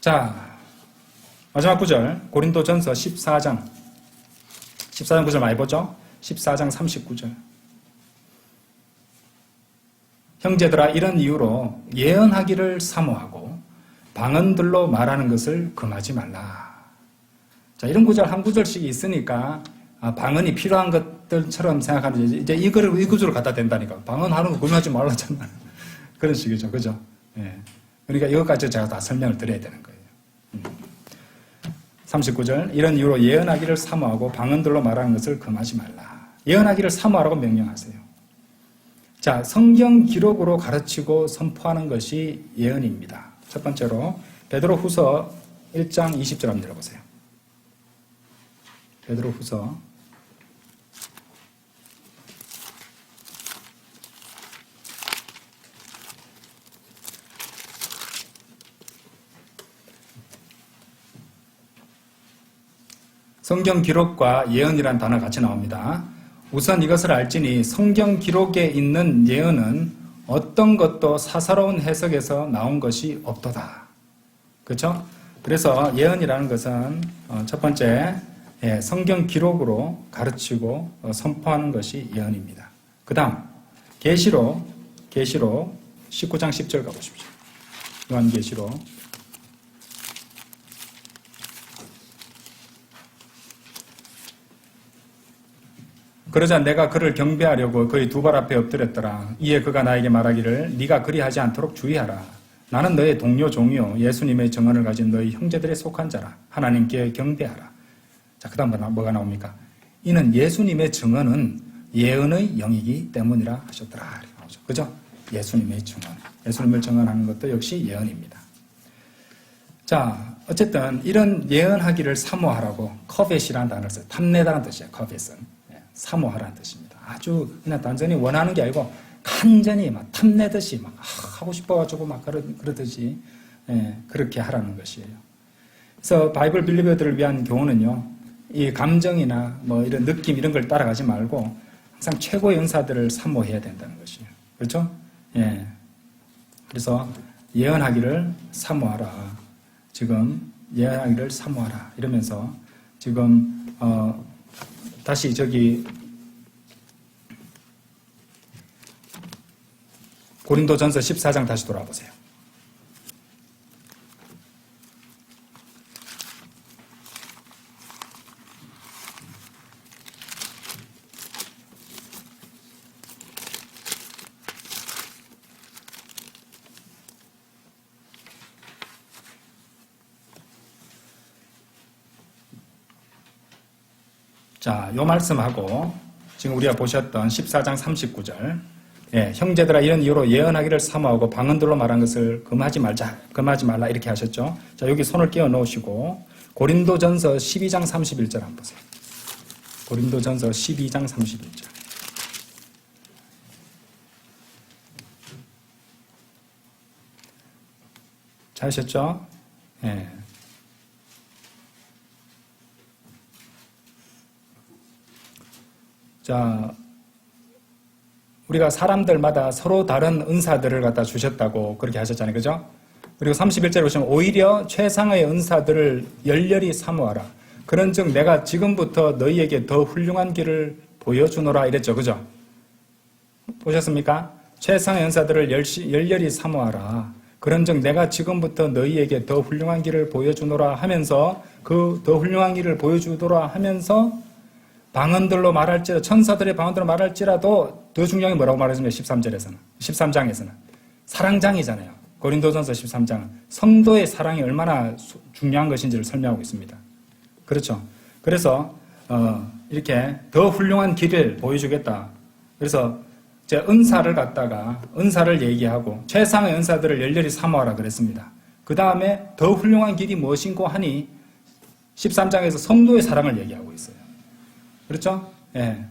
자, 마지막 구절 고린도전서 14장 9절 많이 보죠? 14장 39절 형제들아 이런 이유로 예언하기를 사모하고 방언들로 말하는 것을 금하지 말라. 자, 이런 구절 한 구절씩 있으니까 방언이 필요한 것들처럼 생각하는 이제 이거를 이 구조를 갖다 댄다니까. 방언하는 거 금하지 말라잖아. 그런 식이죠. 그죠? 예. 그러니까 이것까지 제가 다 설명을 드려야 되는 거예요. 39절. 이런 이유로 예언하기를 사모하고 방언들로 말하는 것을 금하지 말라. 예언하기를 사모하라고 명령하세요. 자, 성경 기록으로 가르치고 선포하는 것이 예언입니다. 첫 번째로 베드로 후서 1장 20절 한번 들어보세요. 베드로 후서 성경 기록과 예언이란 단어 같이 나옵니다. 우선 이것을 알지니 성경 기록에 있는 예언은 어떤 것도 사사로운 해석에서 나온 것이 없도다. 그렇죠? 그래서 예언이라는 것은 첫 번째 성경 기록으로 가르치고 선포하는 것이 예언입니다. 그 다음 계시록 19장 10절 가보십시오. 요한계시록 그러자 내가 그를 경배하려고 그의 두 발 앞에 엎드렸더라. 이에 그가 나에게 말하기를 네가 그리하지 않도록 주의하라. 나는 너의 동료 종이요 예수님의 증언을 가진 너희 형제들에 속한 자라. 하나님께 경배하라. 자, 그 다음 뭐가 나옵니까? 이는 예수님의 증언은 예언의 영이기 때문이라 하셨더라. 이렇게 나오죠. 그죠? 예수님의 증언. 예수님을 증언하는 것도 역시 예언입니다. 자, 어쨌든 이런 예언하기를 사모하라고 커벳이라는 단어를 써요. 탐내다라는 뜻이에요. 커벳은. 사모하라는 뜻입니다. 아주 그냥 단순히 원하는 게 아니고 간절히 막 탐내듯이 막 하고 싶어가지고 막 그러듯이 그렇게 하라는 것이에요. 그래서 바이블 빌리버들을 위한 교훈은요, 이 감정이나 뭐 이런 느낌 이런 걸 따라가지 말고 항상 최고의 은사들을 사모해야 된다는 것이에요. 그렇죠? 예. 그래서 예언하기를 사모하라. 지금 예언하기를 사모하라 이러면서 지금 다시 저기 고린도전서 14장 다시 돌아보세요. 자, 요 말씀하고 지금 우리가 보셨던 14장 39절 형제들아 이런 이유로 예언하기를 사모하고 방언들로 말한 것을 금하지 말라 이렇게 하셨죠. 자, 여기 손을 끼워 넣으시고 고린도전서 12장 31절 한번 보세요. 고린도전서 12장 31절. 잘하셨죠? 예. 자, 우리가 사람들마다 서로 다른 은사들을 갖다 주셨다고 그렇게 하셨잖아요. 그죠? 그리고 31절에 보시면 오히려 최상의 은사들을 열렬히 사모하라. 그런즉 내가 지금부터 너희에게 더 훌륭한 길을 보여주노라 이랬죠. 그죠? 보셨습니까? 최상의 은사들을 열렬히 사모하라. 그런즉 내가 지금부터 너희에게 더 훌륭한 길을 보여주노라 하면서 그 더 훌륭한 길을 보여주도록 하면서 방언들로 말할지라도 천사들의 방언들로 말할지라도 더 중요한 게 뭐라고 말했습니까? 13장에서는 사랑장이잖아요. 고린도전서 13장은 성도의 사랑이 얼마나 중요한 것인지를 설명하고 있습니다. 그렇죠. 그래서 이렇게 더 훌륭한 길을 보여주겠다. 그래서 제가 은사를 얘기하고 최상의 은사들을 열렬히 사모하라 그랬습니다. 그 다음에 더 훌륭한 길이 무엇인고 하니 13장에서 성도의 사랑을 얘기하고 있어요. 그렇죠? 예.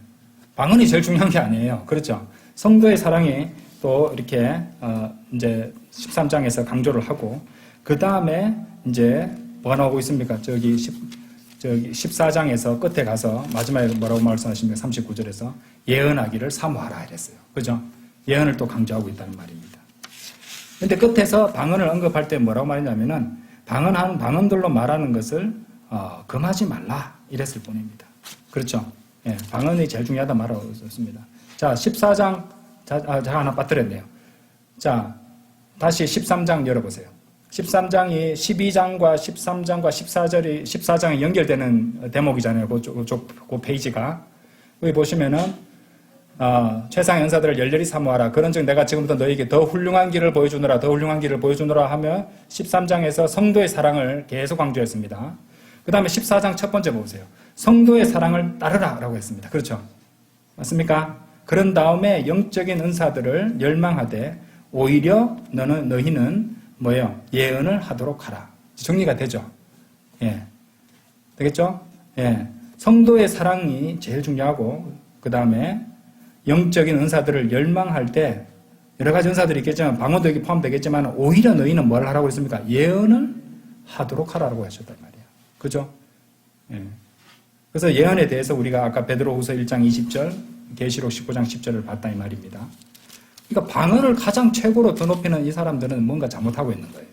방언이 제일 중요한 게 아니에요. 그렇죠? 성도의 사랑이 또 이렇게 이제 13장에서 강조를 하고 그 다음에 이제 뭐가 나오고 있습니까? 저기 14장에서 끝에 가서 마지막에 뭐라고 말씀하십니까? 39절에서 예언하기를 사모하라 이랬어요. 그죠? 예언을 또 강조하고 있다는 말입니다. 근데 끝에서 방언을 언급할 때 뭐라고 말했냐면은 방언들로 말하는 것을 금하지 말라 이랬을 뿐입니다. 그렇죠? 예, 방언이 제일 중요하다 말하고 있었습니다. 자, 14장, 제가 하나 빠뜨렸네요. 자, 다시 13장 열어보세요. 13장이 12장과 13장과 14장이 연결되는 대목이잖아요. 그 페이지가. 여기 보시면은, 최상 연사들을 열렬히 사모하라. 그런즉 내가 지금부터 너에게 더 훌륭한 길을 보여주노라, 더 훌륭한 길을 보여주노라 하며 13장에서 성도의 사랑을 계속 강조했습니다. 그 다음에 14장 첫 번째 보세요. 성도의 사랑을 따르라 라고 했습니다. 그렇죠? 맞습니까? 그런 다음에 영적인 은사들을 열망하되 오히려 너희는 뭐예요? 예언을 하도록 하라. 정리가 되죠? 예. 되겠죠? 예. 성도의 사랑이 제일 중요하고, 그 다음에 영적인 은사들을 열망할 때 여러 가지 은사들이 있겠지만 방언도 여기 포함되겠지만 오히려 너희는 뭘 하라고 했습니까? 예언을 하도록 하라고 하셨단 말이에요. 그죠? 예. 그래서 예언에 대해서 우리가 아까 베드로후서 1장 20절, 계시록 19장 10절을 봤다 이 말입니다. 그러니까 방언을 가장 최고로 드높이는 이 사람들은 뭔가 잘못하고 있는 거예요.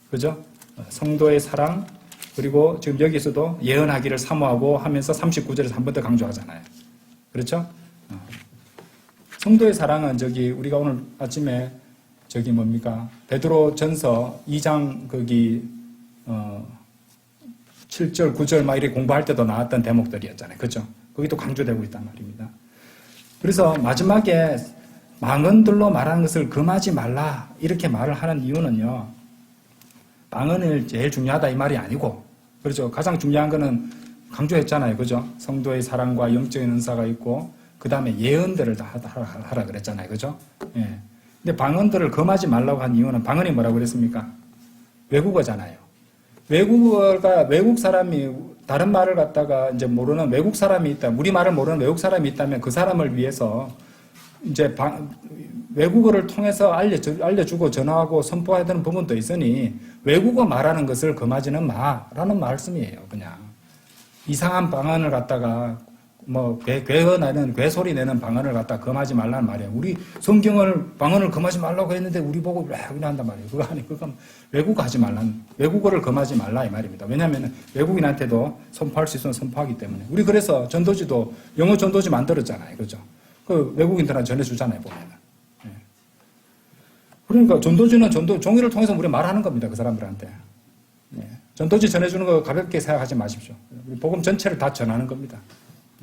그죠? 성도의 사랑, 그리고 지금 여기서도 예언하기를 사모하고 하면서 39절에서 한 번 더 강조하잖아요. 그렇죠? 성도의 사랑은 우리가 오늘 아침에 뭡니까? 베드로 전서 2장 7절, 9절 막 이렇게 공부할 때도 나왔던 대목들이었잖아요. 그죠? 거기도 강조되고 있단 말입니다. 그래서 마지막에 망언들로 말하는 것을 금하지 말라 이렇게 말을 하는 이유는요. 방언이 제일 중요하다 이 말이 아니고, 그렇죠? 가장 중요한 거는 강조했잖아요. 그죠? 성도의 사랑과 영적인 은사가 있고, 그 다음에 예언들을 다 하라 그랬잖아요. 그죠? 예. 근데 방언들을 금하지 말라고 한 이유는 방언이 뭐라고 그랬습니까? 외국어잖아요. 외국어가 외국 사람이 다른 말을 갖다가 이제 모르는 외국 사람이 있다, 우리 말을 모르는 외국 사람이 있다면 그 사람을 위해서 이제 외국어를 통해서 알려주고 전하고 선포해야 되는 부분도 있으니 외국어 말하는 것을 금하지는 마라는 말씀이에요. 그냥 이상한 방언을 갖다가 괴소리 내는 방언을 갖다 금하지 말라는 말이에요. 우리 방언을 금하지 말라고 했는데 우리 보고 왜 그냥 한단 말이에요. 그건 외국어 하지 말라는, 외국어를 금하지 말라 이 말입니다. 왜냐하면 외국인한테도 선포할 수 있으면 선포하기 때문에. 우리 그래서 전도지도 영어 전도지 만들었잖아요. 그죠? 그 외국인들한테 전해주잖아요, 보면은. 예. 그러니까 전도지는 종이를 통해서 우리 말하는 겁니다, 그 사람들한테. 예. 전도지 전해주는 거 가볍게 생각하지 마십시오. 우리 복음 전체를 다 전하는 겁니다.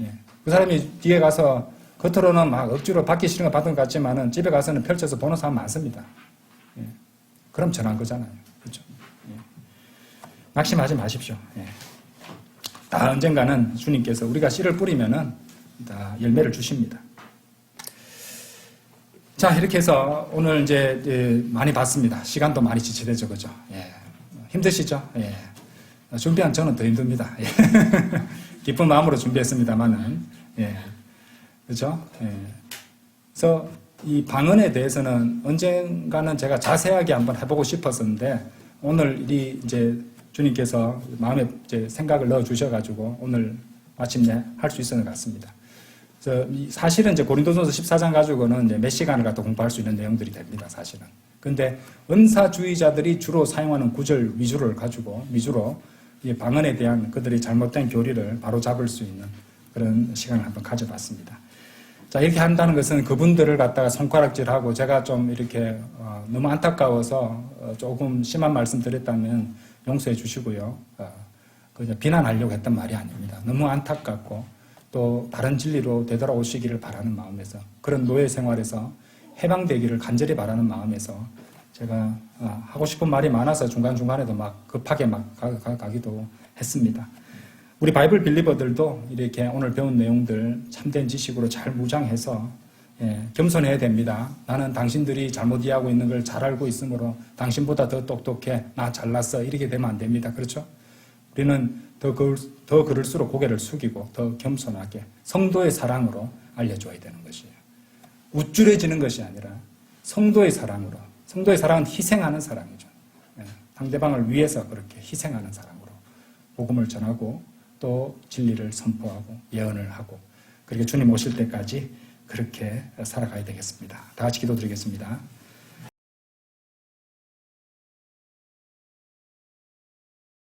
예. 그 사람이 뒤에 가서 겉으로는 막 억지로 받기 싫은 거 받은 것 같지만은 집에 가서는 펼쳐서 보는 사람 많습니다. 예. 그럼 전한 거잖아요. 그렇죠? 예. 낙심하지 마십시오. 예. 다 언젠가는 주님께서 우리가 씨를 뿌리면은 다 열매를 주십니다. 자, 이렇게 해서 오늘 이제 많이 봤습니다. 시간도 많이 지체되죠, 그죠? 예. 힘드시죠? 예. 준비한 저는 더 힘듭니다. 예. 기쁜 마음으로 준비했습니다만은, 예. 그죠? 예. 그래서 이 방언에 대해서는 언젠가는 제가 자세하게 한번 해보고 싶었었는데, 오늘 이제 주님께서 마음에 이제 생각을 넣어 주셔가지고, 오늘 마침내 할 수 있었는 것 같습니다. 사실은 이제 고린도전서 14장 가지고는 이제 몇 시간을 갖다 공부할 수 있는 내용들이 됩니다, 사실은. 근데 은사주의자들이 주로 사용하는 구절 위주로 이 방언에 대한 그들의 잘못된 교리를 바로 잡을 수 있는 그런 시간을 한번 가져봤습니다. 자, 이렇게 한다는 것은 그분들을 갖다가 손가락질하고 제가 좀 이렇게 너무 안타까워서 조금 심한 말씀 드렸다면 용서해 주시고요. 그냥 비난하려고 했던 말이 아닙니다. 너무 안타깝고 또 바른 진리로 되돌아오시기를 바라는 마음에서, 그런 노예 생활에서 해방되기를 간절히 바라는 마음에서 제가 하고 싶은 말이 많아서 중간중간에도 막 급하게 가기도 했습니다. 우리 바이블 빌리버들도 이렇게 오늘 배운 내용들 참된 지식으로 잘 무장해서 겸손해야 됩니다. 나는 당신들이 잘못 이해하고 있는 걸 잘 알고 있으므로 당신보다 더 똑똑해, 나 잘났어, 이렇게 되면 안 됩니다. 그렇죠? 우리는 더 그럴수록 고개를 숙이고 더 겸손하게 성도의 사랑으로 알려줘야 되는 것이에요. 우쭐해지는 것이 아니라 성도의 사랑으로. 성도의 사랑은 희생하는 사랑이죠. 상대방을 위해서 그렇게 희생하는 사랑으로 복음을 전하고 또 진리를 선포하고 예언을 하고, 그렇게 주님 오실 때까지 그렇게 살아가야 되겠습니다. 다 같이 기도드리겠습니다.